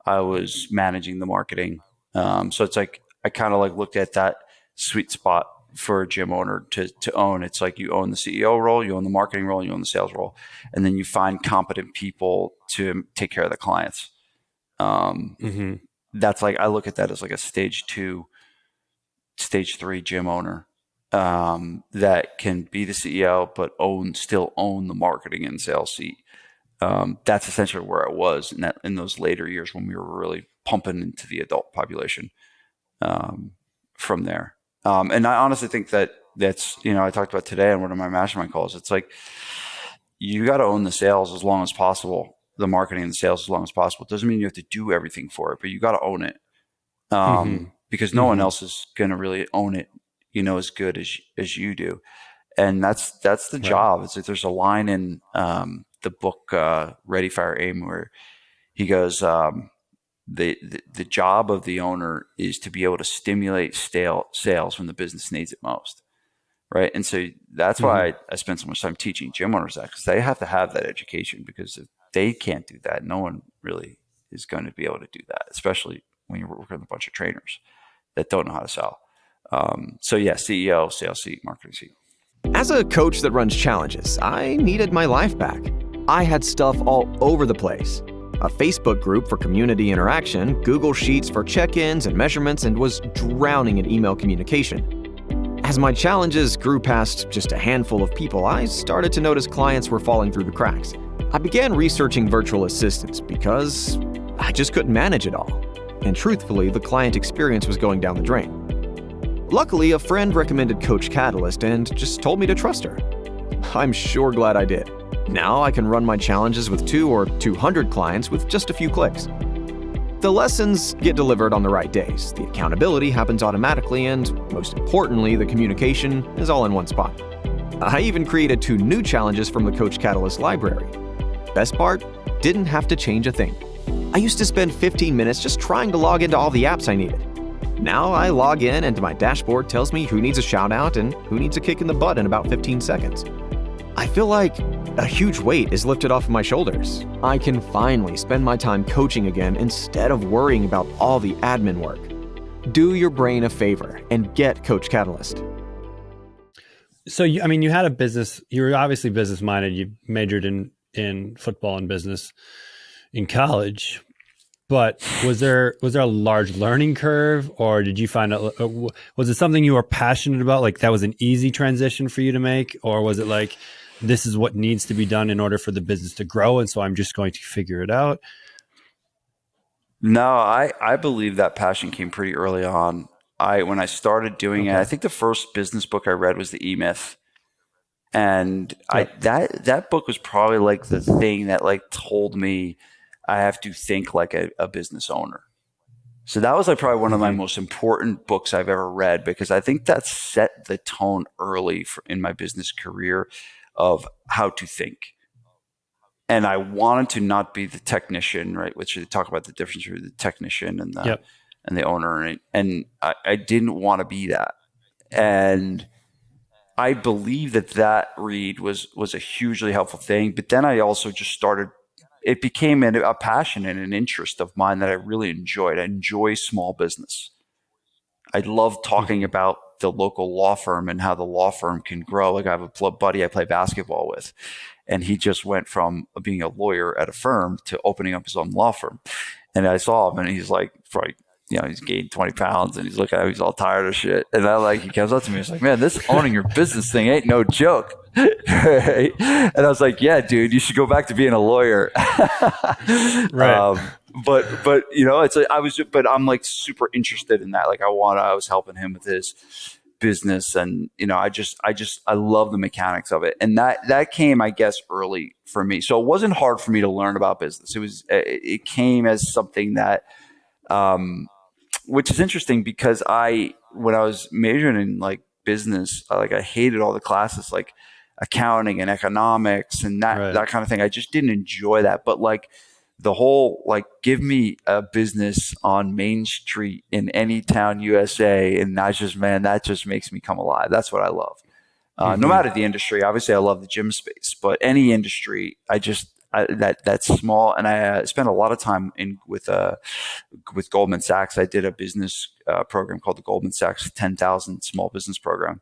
I was managing the marketing. So it's like, I kind of looked at that sweet spot for a gym owner to own. It's like you own the CEO role, you own the marketing role, you own the sales role, and then you find competent people to take care of the clients. That's I look at that as like a stage 2, stage 3 gym owner that can be the CEO but still own the marketing and sales seat. That's essentially where I was in those later years when we were really pumping into the adult population. From there. And I honestly think that's, I talked about today on one of my mastermind calls. It's like, you got to own the sales as long as possible, the marketing and the sales as long as possible. It doesn't mean you have to do everything for it, but you got to own it. Because no one else is going to really own it, as good as you do. And that's the job. It's like, there's a line in the book, Ready, Fire, Aim, where he goes, the job of the owner is to be able to stimulate sales when the business needs it most, right? And so that's why I spend so much time teaching gym owners that, because they have to have that education, because if they can't do that, no one really is going to be able to do that, especially when you're working with a bunch of trainers that don't know how to sell. So yeah, CEO, sales seat, marketing seat. As a coach that runs challenges, I needed my life back. I had stuff all over the place. A Facebook group for community interaction, Google Sheets for check-ins and measurements, and was drowning in email communication. As my challenges grew past just a handful of people, I started to notice clients were falling through the cracks. I began researching virtual assistants because I just couldn't manage it all. And truthfully, the client experience was going down the drain. Luckily, a friend recommended Coach Catalyst and just told me to trust her. I'm sure glad I did. Now I can run my challenges with 2 or 200 clients with just a few clicks. The lessons get delivered on the right days, the accountability happens automatically, and most importantly, the communication is all in one spot. I even created 2 new challenges from the Coach Catalyst library. Best part? Didn't have to change a thing. I used to spend 15 minutes just trying to log into all the apps I needed. Now I log in and my dashboard tells me who needs a shout out and who needs a kick in the butt in about 15 seconds. I feel like a huge weight is lifted off of my shoulders. I can finally spend my time coaching again instead of worrying about all the admin work. Do your brain a favor and get Coach Catalyst. So, you had a business. You were obviously business minded. You majored in football and business in college. But was there a large learning curve, or did you find out, was it something you were passionate about? Like that was an easy transition for you to make, or was it like, this is what needs to be done in order for the business to grow, and so I'm just going to figure it out? No, I believe that passion came pretty early on. When I started doing it, I think the first business book I read was the E-Myth. And that book was probably like the thing that like told me I have to think like a business owner. So that was like probably one of my most important books I've ever read, because I think that set the tone early in my business career of how to think. And I wanted to not be the technician, right? Which they talk about the difference between the technician and the owner. And I didn't want to be that. And I believe that read was a hugely helpful thing. But then I also just started, it became a passion and an interest of mine that I really enjoyed. I enjoy small business. I love talking about the local law firm and how the law firm can grow. Like I have a buddy I play basketball with, and he just went from being a lawyer at a firm to opening up his own law firm. And I saw him, and he's like, he's gained 20 pounds, and he's looking at me, he's all tired of shit. And he comes up to me, he's like, man, this owning your business thing ain't no joke. Right? And I was like, yeah, dude, you should go back to being a lawyer. Right. But it's like, but I'm like super interested in that. Like I was helping him with his business, and I love the mechanics of it. And that came, I guess, early for me. So it wasn't hard for me to learn about business. It came as something that, which is interesting, because when I was majoring in like business, I hated all the classes like accounting and economics and that kind of thing. I just didn't enjoy that. But like the whole, like, give me a business on Main Street in any town, USA. And that just makes me come alive. That's what I love. No matter the industry. Obviously I love the gym space, but any industry, that's small. And I spent a lot of time with Goldman Sachs. I did a business program called the Goldman Sachs 10,000 Small Business Program.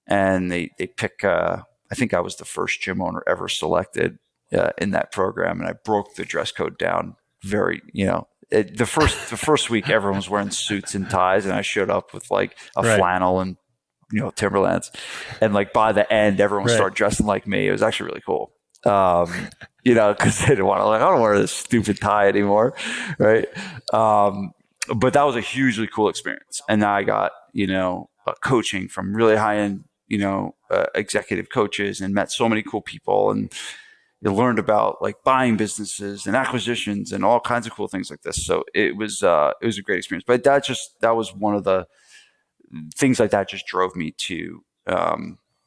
And they pick, I think I was the first gym owner ever selected in that program. And I broke the dress code down very, the first week everyone was wearing suits and ties, and I showed up with like a flannel and, Timberlands. And like by the end, everyone started dressing like me. It was actually really cool. Because they didn't want to, I don't wear this stupid tie anymore. Right. But that was a hugely cool experience. And now I got, coaching from really high end, executive coaches, and met so many cool people, and you learned about like buying businesses and acquisitions and all kinds of cool things like this. So it was a great experience. But that was one of the things like that just drove me to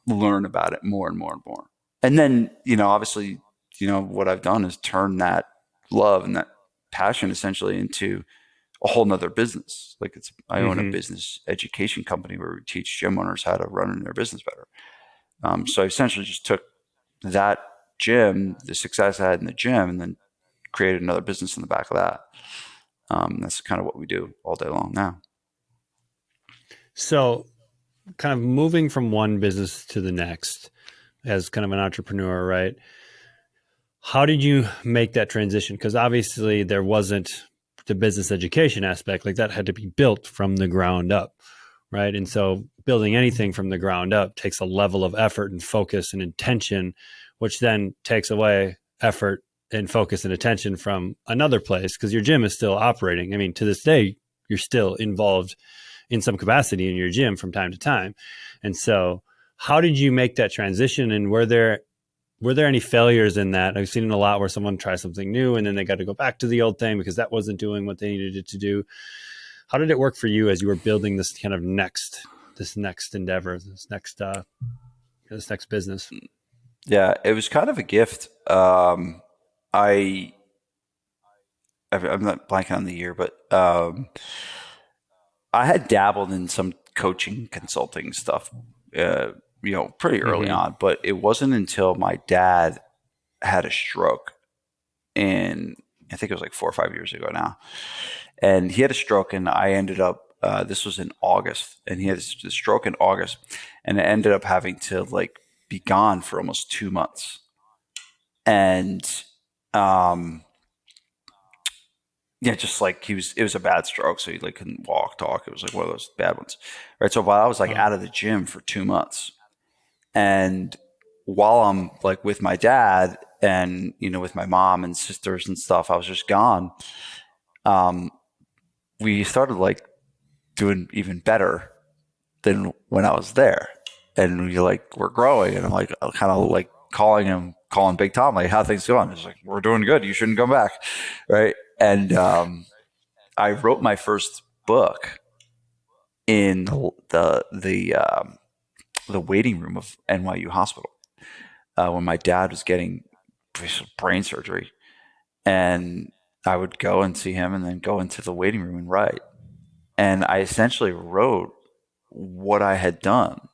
learn about it more and more and more. And then, obviously, what I've done is turn that love and that passion essentially into a whole nother business. Like I own a business education company where we teach gym owners how to run their business better. So I essentially just took that gym, the success I had in the gym, and then created another business in the back of that. That's kind of what we do all day long now. So kind of moving from one business to the next as kind of an entrepreneur, right? How did you make that transition? Because obviously there wasn't the business education aspect, like that had to be built from the ground up, right? And so building anything from the ground up takes a level of effort and focus and intention, which then takes away effort and focus and attention from another place, because your gym is still operating. I mean, to this day, you're still involved in some capacity in your gym from time to time. And so how did you make that transition? And were there any failures in that? I've seen it a lot where someone tries something new and then they got to go back to the old thing because that wasn't doing what they needed it to do. How did it work for you as you were building this kind of next endeavor, this next business? Yeah, it was kind of a gift. I'm not blanking on the year, but I had dabbled in some coaching consulting stuff, pretty early Mm-hmm. on. But it wasn't until my dad had a stroke, and I think it was like 4 or 5 years ago now. And he had a stroke, and I ended up. This was in August, and he had a stroke in August, and I ended up having to like be gone for almost 2 months. And um, yeah, just like it was a bad stroke, so he like couldn't walk, talk. It was like one of those bad ones, right? So while I was like Wow. out of the gym for 2 months, and while I'm like with my dad and with my mom and sisters and stuff, I was just gone. Um, we started like doing even better than when I was there, and we're growing, and I'm like kind of like calling Big Tom, like how things going. He's like, we're doing good. You shouldn't come back, right? And I wrote my first book in the waiting room of NYU Hospital when my dad was getting brain surgery, and I would go and see him, and then go into the waiting room and write. And I essentially wrote what I had done.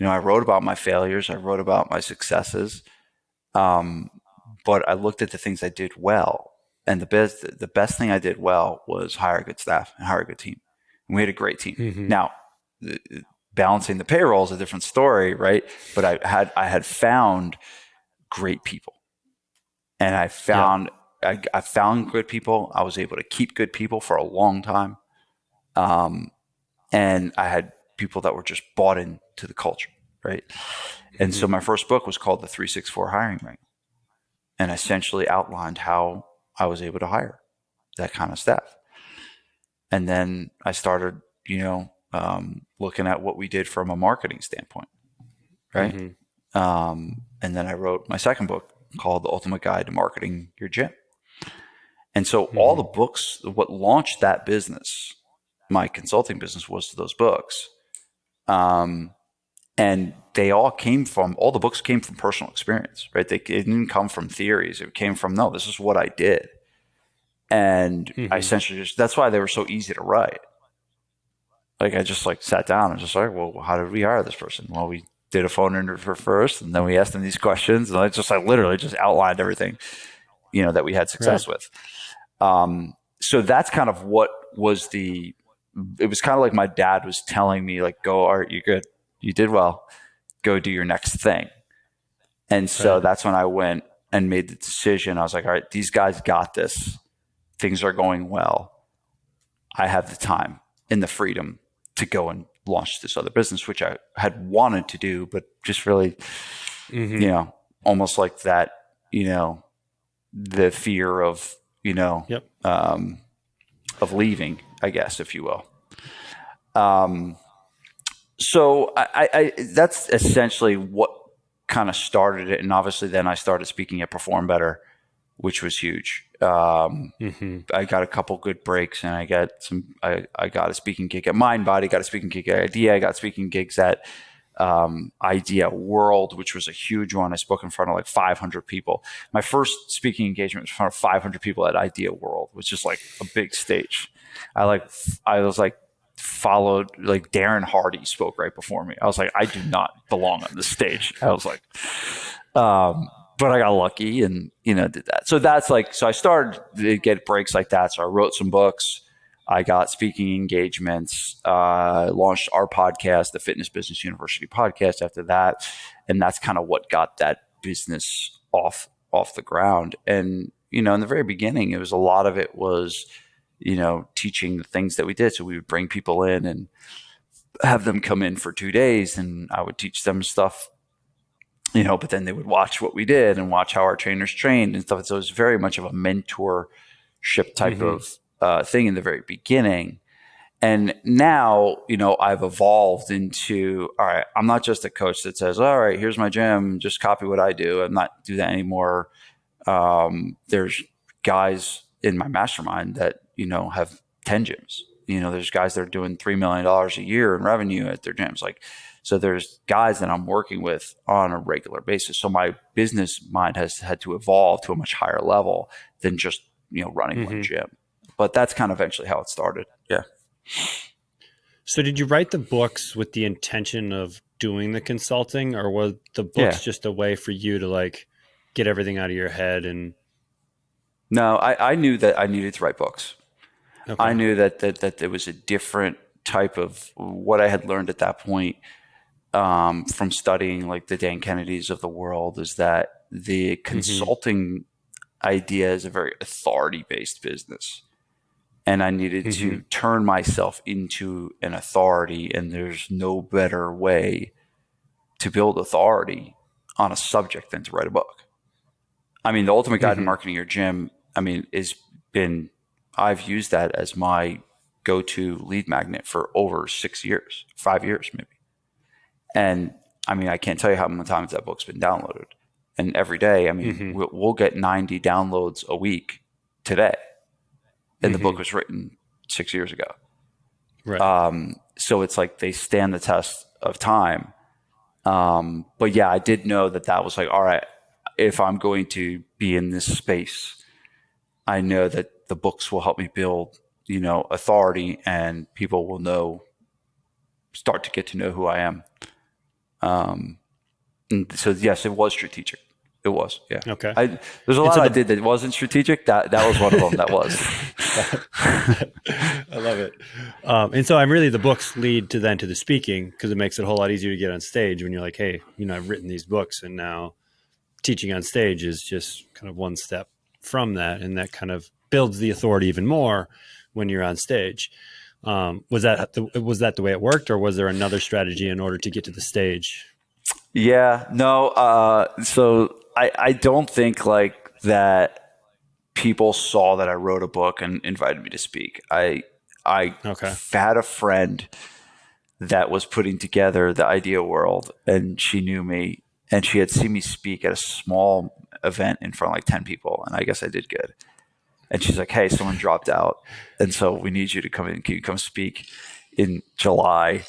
I wrote about my failures, I wrote about my successes, um, but I looked at the things I did well. And the best thing I did well was hire a good staff and hire a good team. And we had a great team. Mm-hmm. Now, balancing the payroll is a different story, right? But I had found great people, and I found good people. I was able to keep good people for a long time, and I had people that were just bought into the culture, right? And Mm-hmm. so my first book was called The 364 Hiring Ring, and essentially outlined how I was able to hire that kind of staff. And then I started, looking at what we did from a marketing standpoint, right? Mm-hmm. And then I wrote my second book called The Ultimate Guide to Marketing Your Gym. And so all the books, what launched that business, my consulting business, was those books. And all the books came from personal experience, right? It didn't come from theories. It came from, no, this is what I did. And I essentially that's why they were so easy to write. Like I just like sat down and just like, well, how did we hire this person? Well, we did a phone interview first, and then we asked them these questions, and I literally just outlined everything, that we had success with. So that's kind of what was it was kind of like my dad was telling me, like, go, Art, you're good. You did well. Go do your next thing. And so that's when I went and made the decision. I was like, all right, these guys got this. Things are going well. I have the time and the freedom to go and launch this other business, which I had wanted to do, but just really, almost like that, the fear of, Yep. Of leaving, I guess, if you will. So I that's essentially what kind of started it. And obviously then I started speaking at Perform Better, which was huge. I got a couple good breaks, and I got a speaking gig at Mind Body, got a speaking gig at Idea, I got speaking gigs at Idea World, which was a huge one. I spoke in front of like 500 people. My first speaking engagement was in front of 500 people at Idea World, which is like a big stage. I was like followed, like Darren Hardy spoke right before me. I was like, I do not belong on this stage. I was like, but I got lucky and, did that. So that's so I started to get breaks like that. So I wrote some books. I got speaking engagements, launched our podcast, the Fitness Business University podcast after that. And that's kind of what got that business off the ground. And, in the very beginning, it was a lot of it was, teaching the things that we did. So we would bring people in and have them come in for 2 days, and I would teach them stuff, but then they would watch what we did and watch how our trainers trained and stuff. So it was very much of a mentorship type of thing in the very beginning. And now, I've evolved into, all right, I'm not just a coach that says, all right, here's my gym, just copy what I do. I'm not do that anymore. There's guys in my mastermind that, have 10 gyms. There's guys that are doing $3 million a year in revenue at their gyms. So there's guys that I'm working with on a regular basis. So my business mind has had to evolve to a much higher level than just, running one gym. But that's kind of eventually how it started. Yeah. So did you write the books with the intention of doing the consulting, or were the books Yeah. just a way for you to like get everything out of your head? And No, I knew that I needed to write books. okay. I knew that there was a different type of what I had learned at that point from studying like the Dan Kennedys of the world is that the consulting idea is a very authority-based business. And I needed to turn myself into an authority, and there's no better way to build authority on a subject than to write a book. I mean, the ultimate guide to marketing your gym, I've used that as my go-to lead magnet for over 6 years, 5 years maybe. And I can't tell you how many times that book's been downloaded. And every day, we'll get 90 downloads a week today. And the book was written 6 years ago. Right. So it's like they stand the test of time. But yeah, I did know that was like, all right, if I'm going to be in this space, I know that the books will help me build, authority, and people will start to get to know who I am. And so yes, it was strategic. It was, yeah. Okay. There's a lot I did that wasn't strategic. That was one of them. That was. I love it. And so the books lead to the speaking, because it makes it a whole lot easier to get on stage when you're like, hey, I've written these books, and now teaching on stage is just kind of one step from that. And that kind of builds the authority even more when you're on stage. Was that the way it worked, or was there another strategy in order to get to the stage? Yeah, no. So I don't think like that people saw that I wrote a book and invited me to speak. I had a friend that was putting together the idea world, and she knew me, and she had seen me speak at a small event in front of like 10 people. And I guess I did good. And she's like, hey, someone dropped out, and so we need you to come in. Can you come speak in July?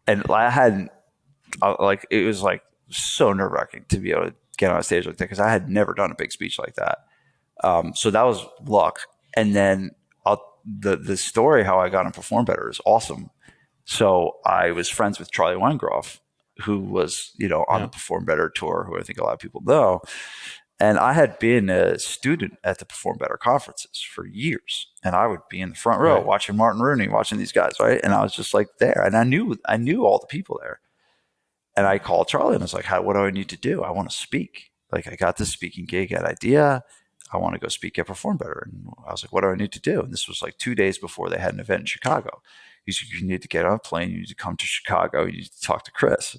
And I hadn't, it was like so nerve wracking to be able to get on a stage like that, because I had never done a big speech like that. So that was luck. And then the story how I got on Perform Better is awesome. So I was friends with Charlie Weingroff, who was, on the Perform Better tour, who I think a lot of people know. And I had been a student at the Perform Better conferences for years. And I would be in the front row watching Martin Rooney, watching these guys, right? And I was just like there. And I knew all the people there. And I called Charlie and I was like, what do I need to do? I want to speak. Like, I got this speaking gig at Idea. I want to go speak at Perform Better. And I was like, what do I need to do? And this was like 2 days before they had an event in Chicago. He said, you need to get on a plane. You need to come to Chicago. You need to talk to Chris.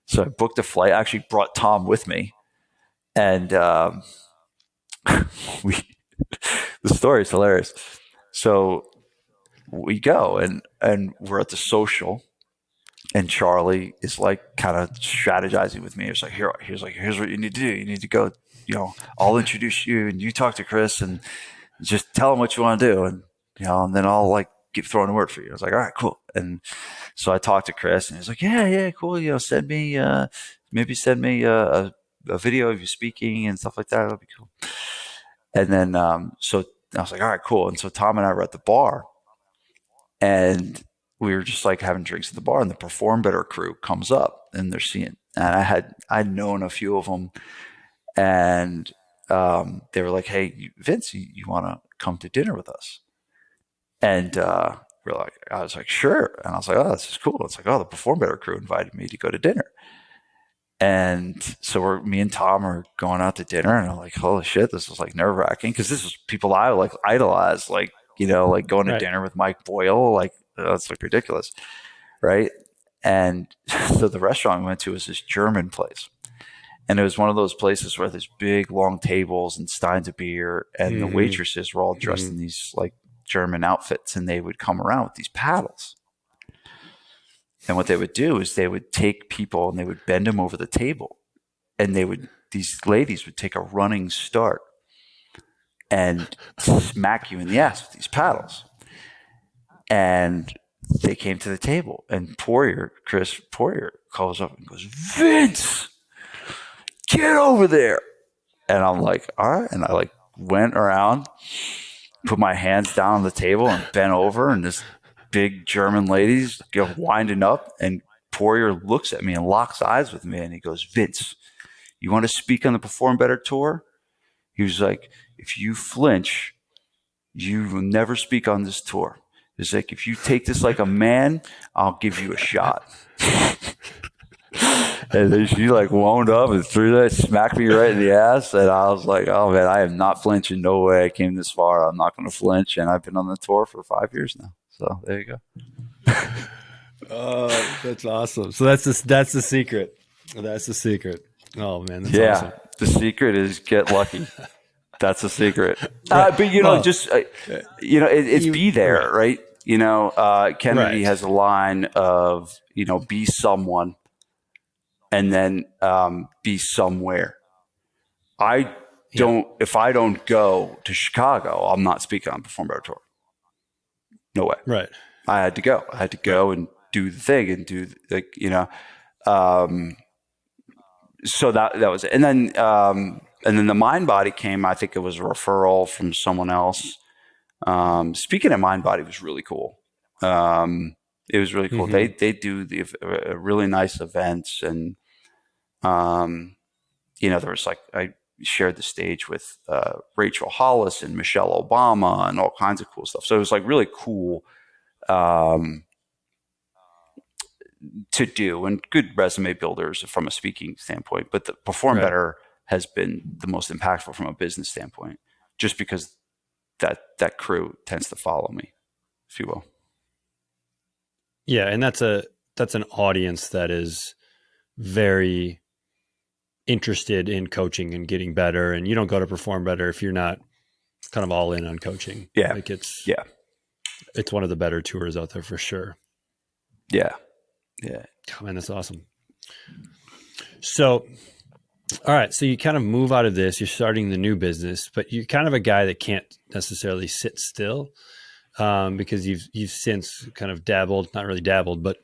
So I booked a flight. I actually brought Tom with me. And the story is hilarious. So we go and we're at the social. And Charlie is like kind of strategizing with me. It's like, here's what you need to do. You need to go, I'll introduce you and you talk to Chris and just tell him what you want to do. And, and then I'll like keep throwing a word for you. I was like, all right, cool. And so I talked to Chris and he's like, yeah, cool. Send me a video of you speaking and stuff like that. That'll be cool. And then, so I was like, all right, cool. And so Tom and I were at the bar, and we were just like having drinks at the bar, and the Perform Better crew comes up and they're seeing, and I'd known a few of them, and they were like, hey, Vince, you want to come to dinner with us? And I was like, sure. And I was like, oh, this is cool. It's like, oh, the Perform Better crew invited me to go to dinner. And so me and Tom are going out to dinner, and I'm like, holy shit, this is like nerve wracking, because this is people I like idolize, like, like going to dinner with Mike Boyle, like, that's like ridiculous, right? And so the restaurant we went to was this German place, and it was one of those places where there's big long tables and steins of beer, and the waitresses were all dressed in these like German outfits, and they would come around with these paddles. And what they would do is they would take people and they would bend them over the table, and these ladies would take a running start and smack you in the ass with these paddles. And they came to the table, and Chris Poirier calls up and goes, "Vince, get over there." And I'm like, all right. And I like went around, put my hands down on the table and bent over, and this big German lady's winding up, and Poirier looks at me and locks eyes with me, and he goes, "Vince, you want to speak on the Perform Better tour?" He was like, "If you flinch, you will never speak on this tour. It's like, if you take this like a man, I'll give you a shot." And then she like wound up and threw that, smacked me right in the ass. And I was like, "Oh man, I am not flinching. No way I came this far. I'm not going to flinch." And I've been on the tour for 5 years now. So there you go. Oh, that's awesome. So that's the secret. That's the secret. Oh man, that's awesome. The secret is get lucky. That's the secret. Right. But it's be there, right? Kennedy has a line of, be someone and then be somewhere. If I don't go to Chicago, I'm not speaking on Perform Better Tour. No way. Right. I had to go. I had to go and do the thing and do so that was it. And then the Mind Body came. I think it was a referral from someone else. Speaking of Mind Body was really cool. It was really cool. Mm-hmm. They do really nice events, and there was I shared the stage with Rachel Hollis and Michelle Obama and all kinds of cool stuff. So it was really cool to do, and good resume builders from a speaking standpoint. But the Perform Better has been the most impactful from a business standpoint, just because that crew tends to follow me, if you will. Yeah, and that's an audience that is very interested in coaching and getting better. And you don't go to Perform Better if you're not kind of all in on coaching. Yeah, it's one of the better tours out there for sure. Yeah. Oh, man, that's awesome. So, all right. So you kind of move out of this, you're starting the new business, but you're kind of a guy that can't necessarily sit still because you've since kind of not really dabbled, but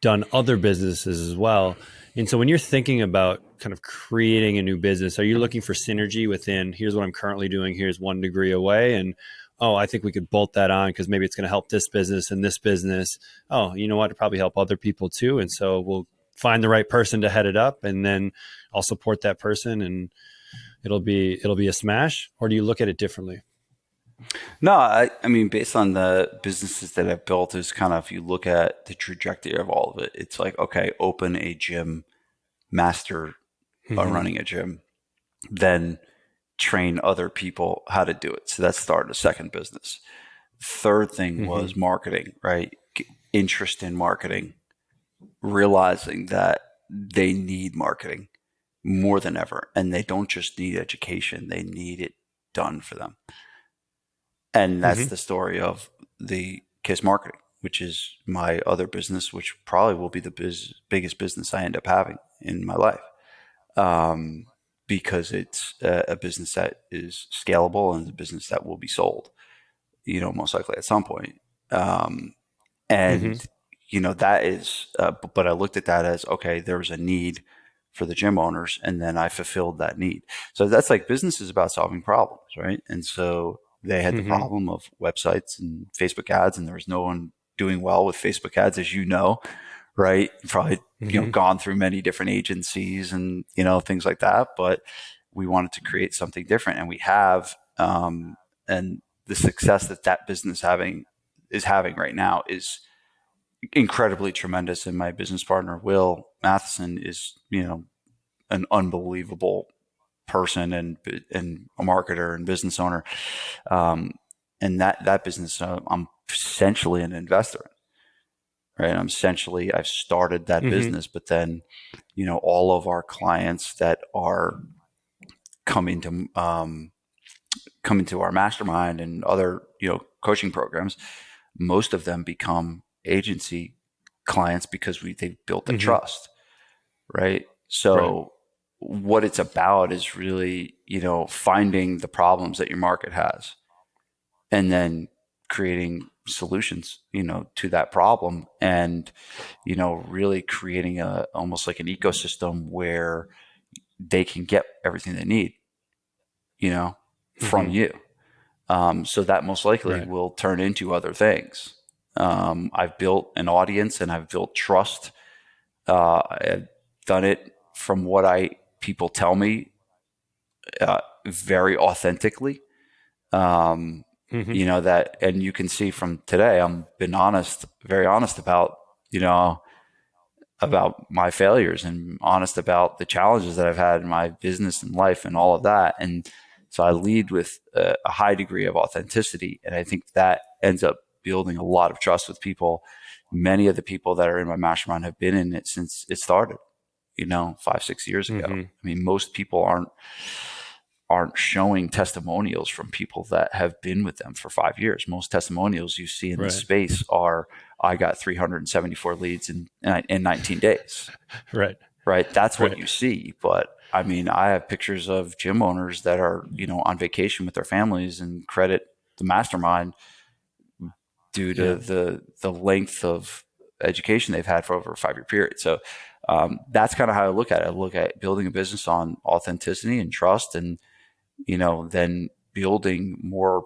done other businesses as well. And so when you're thinking about kind of creating a new business, are you looking for synergy within, here's what I'm currently doing, here's 1 degree away, and I think we could bolt that on because maybe it's going to help this business and this business. Oh, you know what? It'll probably help other people too. And so we'll find the right person to head it up, and then I'll support that person, and it'll be a smash. Or do you look at it differently? No, I mean, based on the businesses that I've built, is kind of, if you look at the trajectory of all of it, it's like, okay, open a gym, master running a gym, then train other people how to do it. So that started a second business. Third thing was marketing, right? Interest in marketing, realizing that they need marketing more than ever. And they don't just need education, they need it done for them. And that's the story of the KISS Marketing, which is my other business, which probably will be the biggest business I end up having in my life. Because it's a business that is scalable and a business that will be sold, most likely at some point. That is, but I looked at that as, okay, there was a need for the gym owners, and then I fulfilled that need. So that's business is about solving problems, right? And so they had the problem of websites and Facebook ads, and there was no one doing well with Facebook ads, as right? Probably, gone through many different agencies and, things like that, but we wanted to create something different, and we have, and the success that business is having right now is incredibly tremendous. And my business partner, Will Matheson, is, an unbelievable person and a marketer and business owner. And that business, I'm essentially an investor in. Right. I've started that business, but then, all of our clients that are coming to our mastermind and other, coaching programs, most of them become agency clients because they've built the trust. Right. So what it's about is really, finding the problems that your market has, and then creating solutions, to that problem, and, really creating almost like an ecosystem where they can get everything they need, from you. So that most likely Right. will turn into other things. I've built an audience and I've built trust. I've done it from what people tell me, very authentically. That, and you can see from today, I'm been honest, very honest about my failures, and honest about the challenges that I've had in my business and life and all of that. And so I lead with a high degree of authenticity. And I think that ends up building a lot of trust with people. Many of the people that are in my mastermind have been in it since it started, 5-6 years ago. I mean, most people aren't showing testimonials from people that have been with them for 5 years. Most testimonials you see in this space are, I got 374 leads in 19 days. Right. That's what you see. But I mean, I have pictures of gym owners that are, on vacation with their families and credit the mastermind due to the length of education they've had for over a 5-year period. So that's kind of how I look at it. I look at building a business on authenticity and trust, and then building more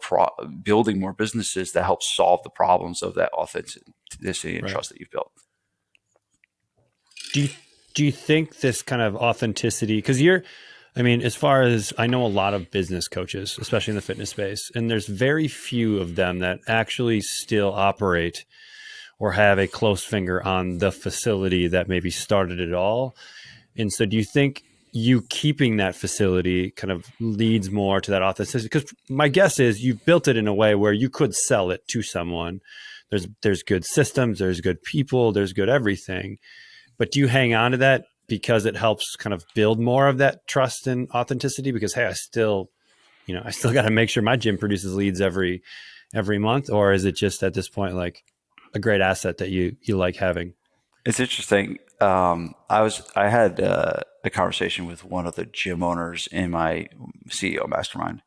businesses that help solve the problems of that authenticity and trust that you've built. Do you think this kind of authenticity, because as far as I know, a lot of business coaches, especially in the fitness space, and there's very few of them that actually still operate or have a close finger on the facility that maybe started it all. And so do you think you keeping that facility kind of leads more to that authenticity? Because my guess is you've built it in a way where you could sell it to someone. There's good systems, there's good people, there's good everything. But do you hang on to that because it helps kind of build more of that trust and authenticity? Because, hey, I still got to make sure my gym produces leads every month. Or is it just at this point like a great asset that you like having? It's interesting. I had a conversation with one of the gym owners in my CEO mastermind,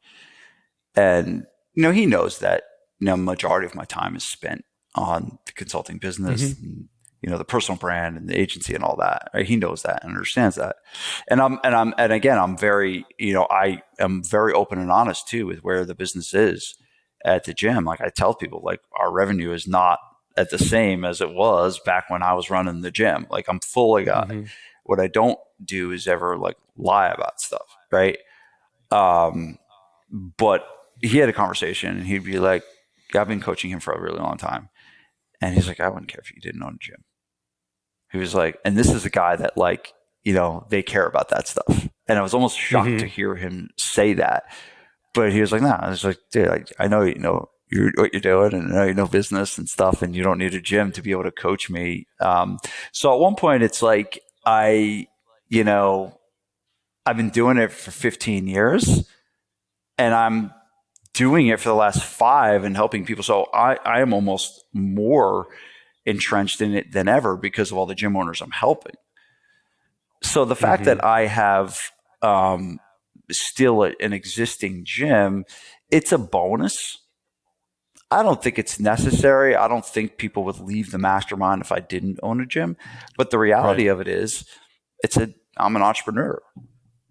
and he knows that majority of my time is spent on the consulting business, and, the personal brand and the agency and all that. Right? He knows that and understands that, and I'm very I am very open and honest too with where the business is at the gym. Like I tell people, like our revenue is not at the same as it was back when I was running the gym. Like I'm fully what I don't do is ever like lie about stuff. Right. But he had a conversation and he'd be like, I've been coaching him for a really long time. And he's like, I wouldn't care if you didn't own a gym. He was like, and this is a guy that like, they care about that stuff. And I was almost shocked to hear him say that. But he was like, nah, I was like, dude, I know, what you're doing, and I know business and stuff, and you don't need a gym to be able to coach me. So at one point it's like, I've been doing it for 15 years and I'm doing it for the last 5 and helping people. So I am almost more entrenched in it than ever because of all the gym owners I'm helping. So the fact that I have still an existing gym, it's a bonus. I don't think it's necessary. I don't think people would leave the mastermind if I didn't own a gym. But the reality of it is, I'm an entrepreneur.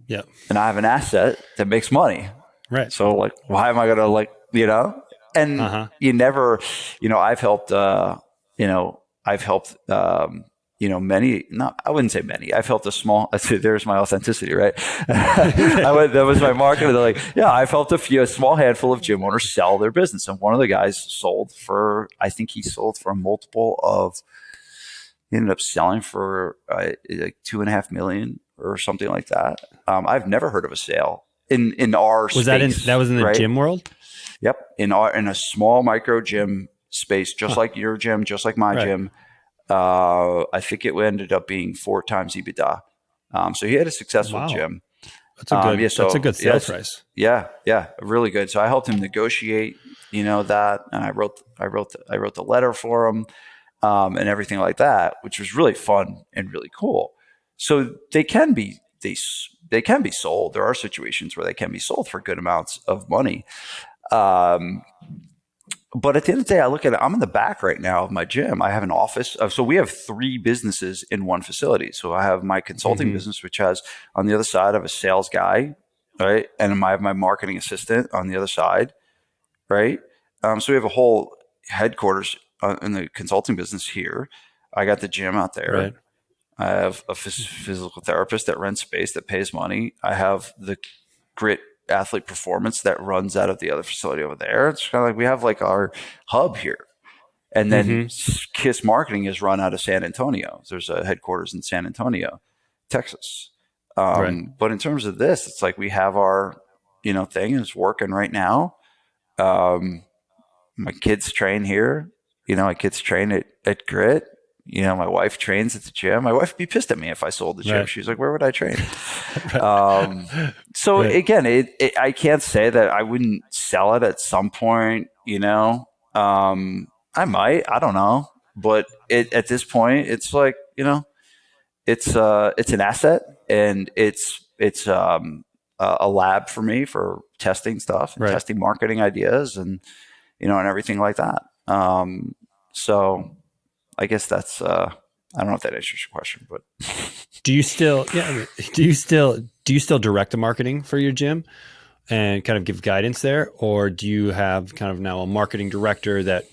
Yeah. And I have an asset that makes money. Right. So like, why am I going to and you never, I've helped, many, I wouldn't say many. I've helped a small, there's my authenticity, right? That was my marketing. They're like, yeah, I've helped a small handful of gym owners sell their business. And one of the guys I think he sold for a multiple of, he ended up selling for like $2.5 million or something like that. I've never heard of a sale in our space. That was in the gym world? Yep. In a small micro gym space, just like your gym, just like my gym. I think it ended up being 4 times EBITDA. So he had a successful gym. That's a good sale price. Yeah, really good. So I helped him negotiate, that, and I wrote the letter for him, and everything like that, which was really fun and really cool. So they can be sold. There are situations where they can be sold for good amounts of money. But at the end of the day, I look at it, I'm in the back right now of my gym. I have an office. So we have 3 businesses in one facility. So I have my consulting business, which has on the other side, I have a sales guy, right? And I have my marketing assistant on the other side, right? So we have a whole headquarters in the consulting business here. I got the gym out there. Right. I have a physical therapist that rents space that pays money. I have the Grit Athlete Performance that runs out of the other facility over there. It's kind of like we have like our hub here. And then KISS Marketing is run out of San Antonio. There's a headquarters in San Antonio, Texas. Right. But in terms of this, it's like we have our, thing is working right now. My kids train here. My kids train at Grit. My wife trains at the gym. My wife would be pissed at me if I sold the gym. Right. She's like, where would I train? So Right. again, I can't say that I wouldn't sell it at some point, I might, I don't know. But at this point, it's like, it's an asset, and it's a lab for me for testing stuff and Right. testing marketing ideas and, and everything like that. So I guess that's, I don't know if that answers your question, but Do you still, do you still direct the marketing for your gym and kind of give guidance there? Or do you have kind of now a marketing director that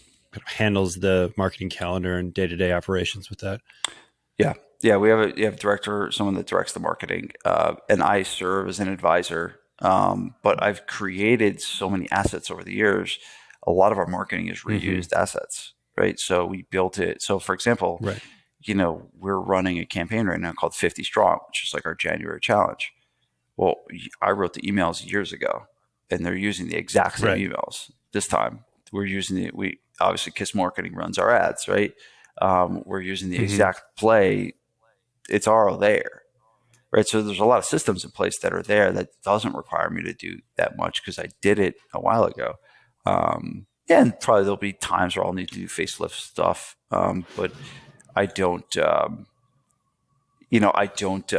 handles the marketing calendar and day-to-day operations with that? Yeah. We have a director, someone that directs the marketing, and I serve as an advisor. But I've created so many assets over the years. A lot of our marketing is reused assets, right? So we built it. So for example, Right. We're running a campaign right now called 50 Strong, which is like our January challenge. Well, I wrote the emails years ago, and they're using the exact same emails this time. We're using we obviously KISS Marketing runs our ads, right? We're using the exact play. It's all there, right? So there's a lot of systems in place that are there that doesn't require me to do that much because I did it a while ago. And probably there'll be times where I'll need to do facelift stuff, but I don't. I don't.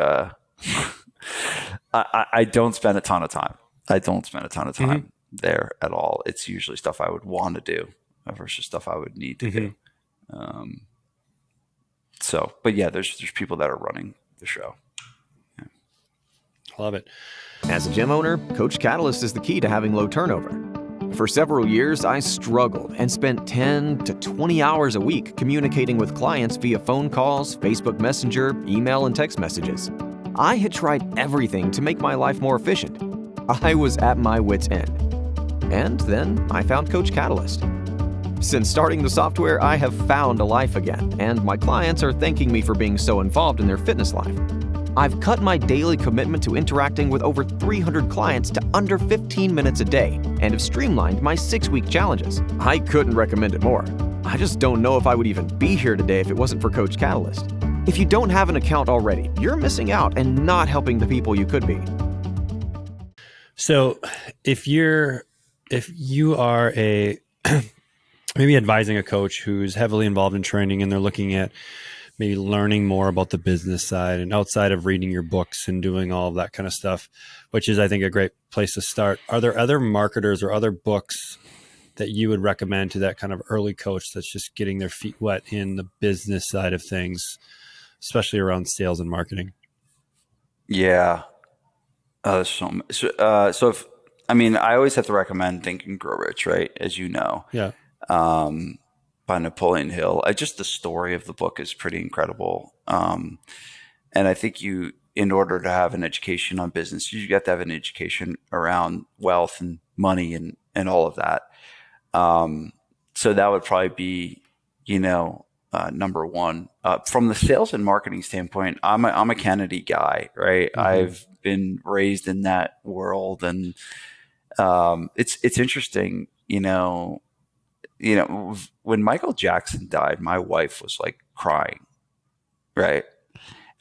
I don't spend a ton of time. I don't spend a ton of time there at all. It's usually stuff I would want to do versus stuff I would need to do. So, but yeah, there's people that are running the show. Yeah. Love it. As a gym owner, Coach Catalyst is the key to having low turnover. For several years, I struggled and spent 10 to 20 hours a week communicating with clients via phone calls, Facebook Messenger, email, and text messages. I had tried everything to make my life more efficient. I was at my wit's end. And then I found Coach Catalyst. Since starting the software, I have found a life again, and my clients are thanking me for being so involved in their fitness life. I've cut my daily commitment to interacting with over 300 clients to under 15 minutes a day and have streamlined my 6-week challenges. I couldn't recommend it more. I just don't know if I would even be here today if it wasn't for Coach Catalyst. If you don't have an account already, you're missing out and not helping the people you could be. So if you are maybe advising a coach who's heavily involved in training and they're looking at maybe learning more about the business side and outside of reading your books and doing all of that kind of stuff, which is, I think, a great place to start. Are there other marketers or other books that you would recommend to that kind of early coach that's just getting their feet wet in the business side of things, especially around sales and marketing? Yeah. So if, I always have to recommend Think and Grow Rich, right? As you know. Yeah. By Napoleon Hill. Just the story of the book is pretty incredible. And I think in order to have an education on business, you got to have an education around wealth and money and all of that. So that would probably be, number one. From the sales and marketing standpoint, I'm a Kennedy guy, right? I've been raised in that world, and it's interesting, when Michael Jackson died, my wife was like crying, right?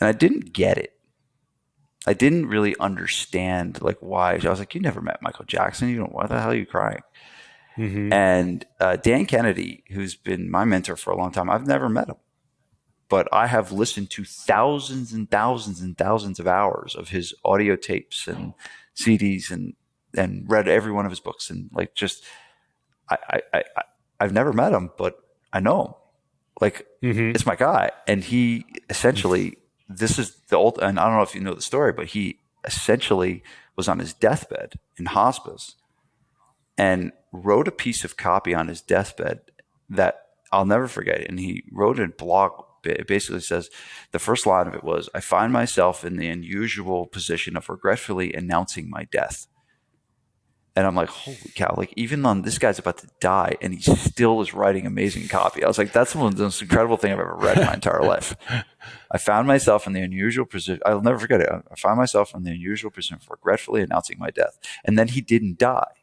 And I didn't get it. I didn't really understand like why. I was like, you never met Michael Jackson. You don't, why the hell are you crying? And Dan Kennedy, who's been my mentor for a long time, I've never met him, but I have listened to thousands and thousands and thousands of hours of his audio tapes and CDs and read every one of his books. And like, just, I've never met him, but I know him. Like, it's my guy. And he essentially, this is the old, and I don't know if you know the story, but he essentially was on his deathbed in hospice and wrote a piece of copy on his deathbed that I'll never forget. And he wrote a blog. It basically says, the first line of it was, I find myself in the unusual position of regretfully announcing my death. And I'm like, holy cow, like even on this guy's about to die and he still is writing amazing copy. I was like, that's one of the most incredible thing I've ever read in my entire life. I found myself in the unusual position. I'll never forget it. I found myself in the unusual position of regretfully announcing my death. And then he didn't die.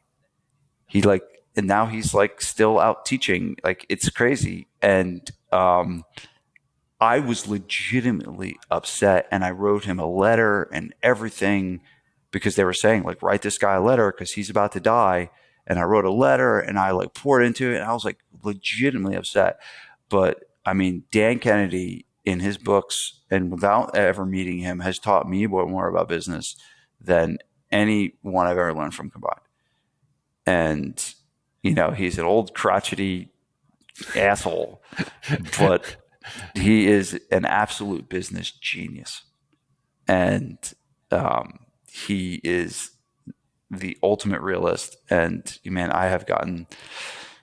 And now he's like still out teaching. Like, it's crazy. And, I was legitimately upset, and I wrote him a letter and everything, because they were saying, like, write this guy a letter because he's about to die. And I wrote a letter and I like poured into it, and I was like legitimately upset. But I mean, Dan Kennedy in his books and without ever meeting him has taught me more about business than anyone I've ever learned from combined. And, he's an old crotchety asshole, but he is an absolute business genius. And he is the ultimate realist. And man, I have gotten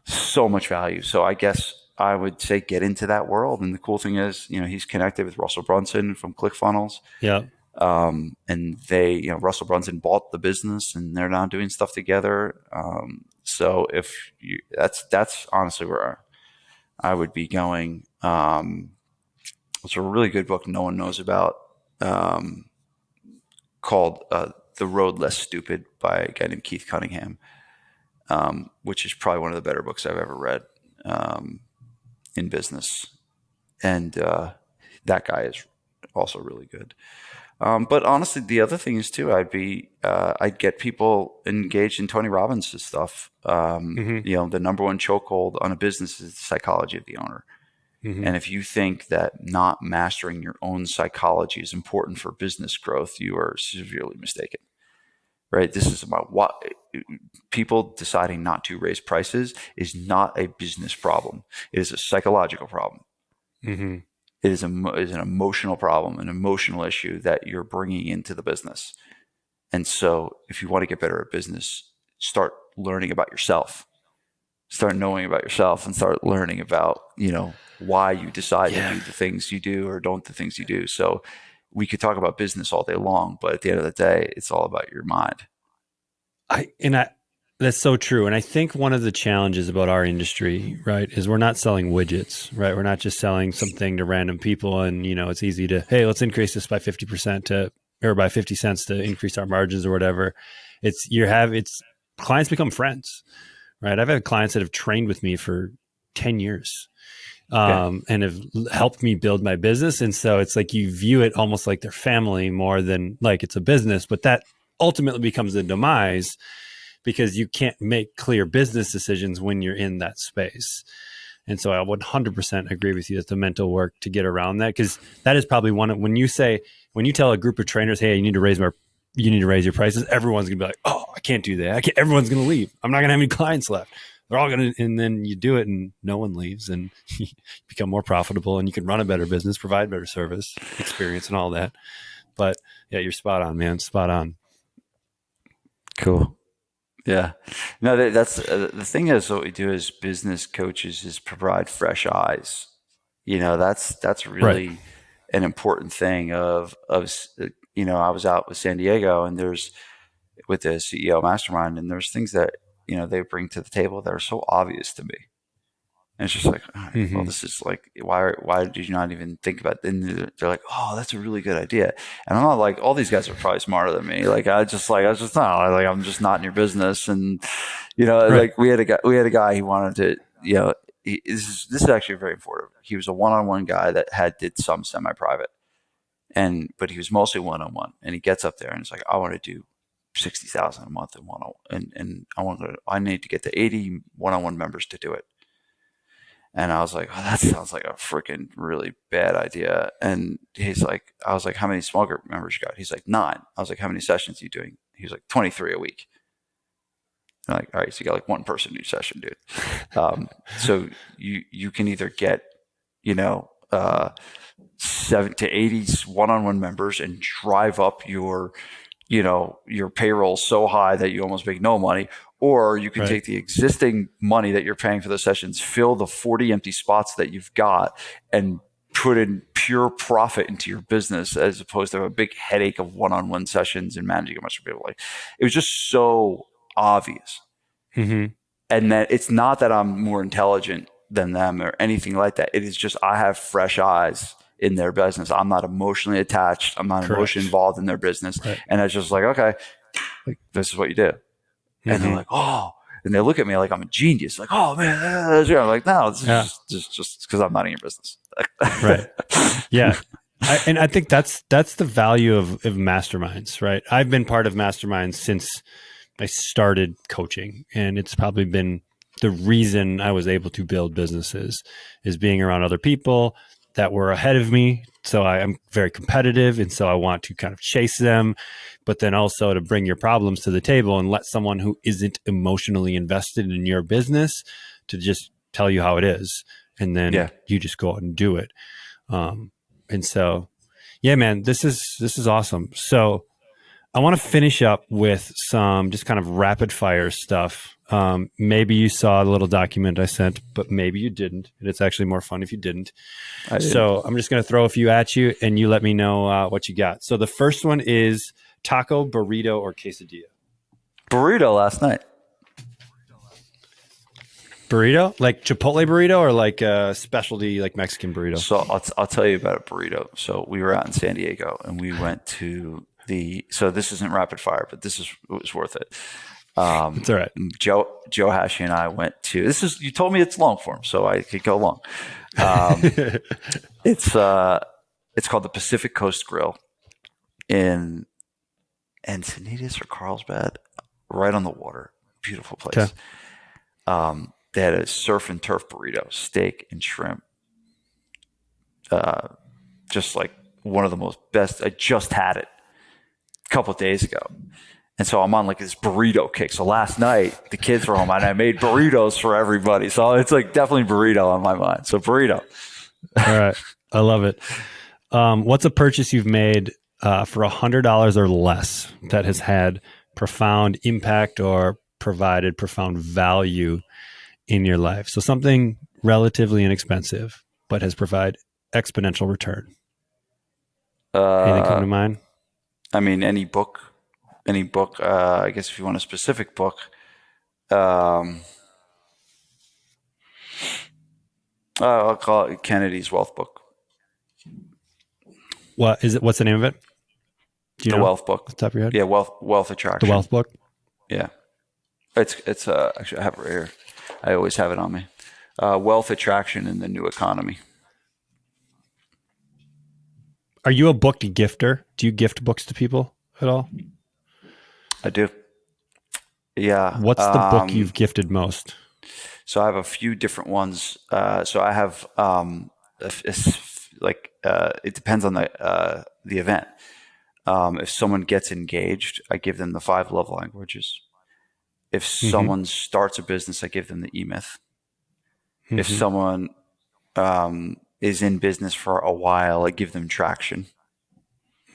so much value. So I guess I would say get into that world. And the cool thing is, he's connected with Russell Brunson from ClickFunnels. Yeah. And they, Russell Brunson bought the business and they're now doing stuff together. So if you, that's honestly where I would be going. It's a really good book no one knows about, called The Road Less Stupid by a guy named Keith Cunningham, which is probably one of the better books I've ever read in business. And that guy is also really good. But honestly, the other thing is too, I'd get people engaged in Tony Robbins' stuff. The number one chokehold on a business is the psychology of the owner. And if you think that not mastering your own psychology is important for business growth, you are severely mistaken, right? This is about what people deciding not to raise prices is not a business problem. It is a psychological problem. It is an emotional problem, an emotional issue that you're bringing into the business. And so if you want to get better at business, start learning about yourself. Start knowing about yourself and start learning about, why you decide to do the things you do or don't the things you do. So we could talk about business all day long, but at the end of the day, it's all about your mind. That's so true. And I think one of the challenges about our industry, right, is we're not selling widgets, right? We're not just selling something to random people. And, it's easy to, hey, let's increase this by 50% or by 50 cents to increase our margins or whatever. It's clients become friends, right? I've had clients that have trained with me for 10 years. And have helped me build my business. And so it's like you view it almost like their family more than like it's a business, but that ultimately becomes a demise because you can't make clear business decisions when you're in that space. And so I would 100% agree with you that the mental work to get around that, because that is probably when you tell a group of trainers, hey, you need to raise your prices, everyone's gonna be like, oh, I can't do that. Everyone's gonna leave. I'm not gonna have any clients left. They're all going to, and then you do it and no one leaves and you become more profitable and you can run a better business, provide better service, experience and all that. But yeah, you're spot on, man. Spot on. Cool. Yeah. No, that's the thing is what we do as business coaches is provide fresh eyes. That's really an important thing I was out with San Diego and with the CEO mastermind, and there's things that, they bring to the table that are so obvious to me. And it's just like, all right, well, this is like, why did you not even think about it? And they're like, oh, that's a really good idea. And I'm not like, all these guys are probably smarter than me. Like, I'm just not in your business. And, like we had a guy, he wanted to, this is actually very important. He was a one-on-one guy that did some semi-private but he was mostly one-on-one, and he gets up there and it's like, I want to do 60,000 a month in one-on-one, and I need to get to 80 one-on-one members to do it. And I was like, oh, that sounds like a freaking really bad idea. And I was like, how many small group members you got? He's like, 9. I was like, how many sessions are you doing? He was like, 23 a week. I'm like, all right, so you got like one person each session, dude. So you can either get, 7 to 80 one-on-one members and drive up your payroll so high that you almost make no money, or you can take the existing money that you're paying for the sessions, fill the 40 empty spots that you've got, and put in pure profit into your business, as opposed to a big headache of one-on-one sessions and managing a bunch of people. Like, it was just so obvious. Mm-hmm. And that it's not that I'm more intelligent than them or anything like that. It is just I have fresh eyes in their business. I'm not emotionally attached. I'm not emotionally involved in their business. Right. And it's just like, okay, like, this is what you do. Mm-hmm. And they're like, oh, and they look at me like I'm a genius. Like, oh man, I'm like, no, this is just because I'm not in your business. Right. Yeah. And I think that's the value of masterminds, right? I've been part of masterminds since I started coaching, and it's probably been the reason I was able to build businesses, is being around other people that were ahead of me. So I am very competitive, and so I want to kind of chase them, but then also to bring your problems to the table and let someone who isn't emotionally invested in your business to just tell you how it is. And then you just go out and do it. And so, yeah, man, this is awesome. So I want to finish up with some just kind of rapid fire stuff. Maybe you saw the little document I sent, but maybe you didn't. And it's actually more fun if you didn't. So I'm just going to throw a few at you and you let me know what you got. So the first one is taco, burrito, or quesadilla. Burrito last night. Burrito? Like Chipotle burrito or like a specialty like Mexican burrito? So I'll tell you about a burrito. So we were out in San Diego and we went to so this isn't rapid fire, but it was worth it. It's all right. Joe Hashi and I went to, you told me it's long form, so I could go long. It's called the Pacific Coast Grill in Encinitas or Carlsbad, right on the water. Beautiful place. Okay. They had a surf and turf burrito, steak and shrimp. Just like one of the most best. I just had it a couple of days ago. And so I'm on like this burrito kick. So last night the kids were home and I made burritos for everybody. So it's like definitely burrito on my mind. So burrito. All right. I love it. What's a purchase you've made for $100 or less that has had profound impact or provided profound value in your life? So something relatively inexpensive, but has provided exponential return. Anything come to mind? I mean, any book. I guess if you want a specific book, I'll call it Kennedy's Wealth Book. What is it? What's the name of it? Do you know? Wealth Book. Off the top of your head? Yeah, Wealth Attraction. The Wealth Book? Yeah. It's actually I have it right here. I always have it on me. Wealth Attraction in the New Economy. Are you a book gifter? Do you gift books to people at all? I do. Yeah. What's the book you've gifted most? So I have a few different ones. So I have it depends on the event. If someone gets engaged, I give them the 5 love languages. If someone starts a business, I give them the E-Myth. Mm-hmm. If someone is in business for a while, I give them traction.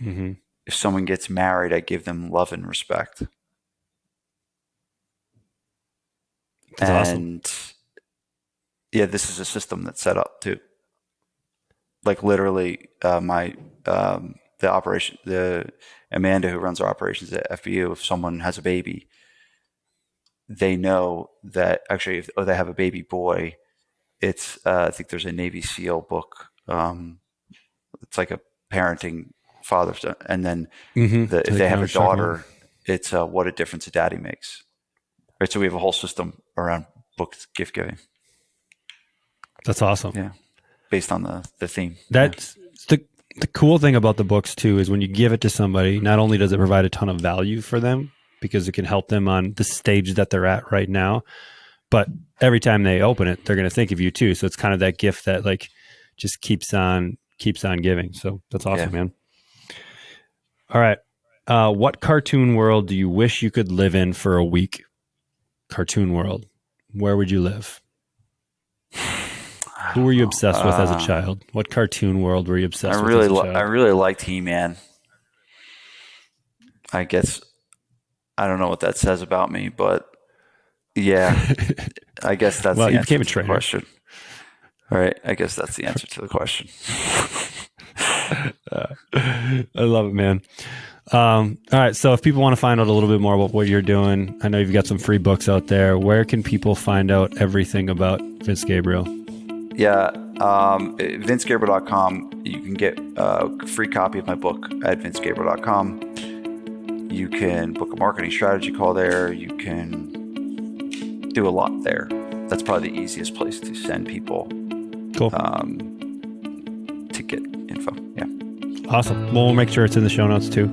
Mm-hmm. If someone gets married, I give them love and respect. That's and awesome. Yeah, this is a system that's set up too. Like literally, the Amanda who runs our operations at FBU, if someone has a baby, they know that actually if they have a baby boy, it's I think there's a Navy SEAL book. It's like a parenting father, and then if they have a daughter, it's What a Difference a Daddy Makes. Right, so we have a whole system around book gift giving. That's awesome. Yeah, based on the theme. That's the cool thing about the books too is when you give it to somebody, not only does it provide a ton of value for them because it can help them on the stage that they're at right now, but every time they open it, they're going to think of you too. So it's kind of that gift that like just keeps on giving. So that's awesome, man. All right. What cartoon world do you wish you could live in for a week? cartoon world, where would you live? Who were you obsessed with as a child? What cartoon world were you obsessed with as a child? I really liked He-Man. I guess I don't know what that says about me, but yeah, I guess that's well, the you answer became a to the trainer. question. All right, I guess that's the answer to the question. I love it, man. All right, so if people want to find out a little bit more about what you're doing, I know you've got some free books out there. Where can people find out everything about Vince Gabriele? Yeah, vincegabriele.com. You can get a free copy of my book at vincegabriele.com. You can book a marketing strategy call there. You can do a lot there. That's probably the easiest place to send people Cool. To get info. Yeah. Awesome. Well, we'll make sure it's in the show notes too.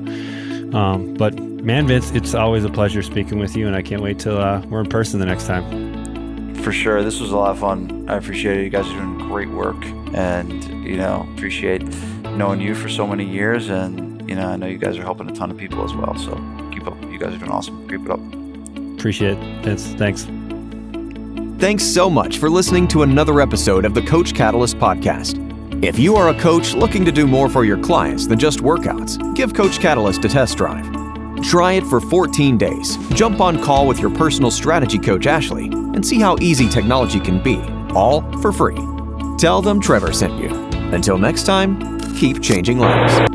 But man, Vince, it's always a pleasure speaking with you, and I can't wait till we're in person the next time. For sure. This was a lot of fun. I appreciate it. You guys are doing great work, and, appreciate knowing you for so many years. And, I know you guys are helping a ton of people as well. So keep up. You guys are doing awesome. Keep it up. Appreciate it, Vince. Thanks. Thanks so much for listening to another episode of the Coach Catalyst podcast. If you are a coach looking to do more for your clients than just workouts, give Coach Catalyst a test drive. Try it for 14 days. Jump on call with your personal strategy coach, Ashley, and see how easy technology can be, all for free. Tell them Trevor sent you. Until next time, keep changing lives.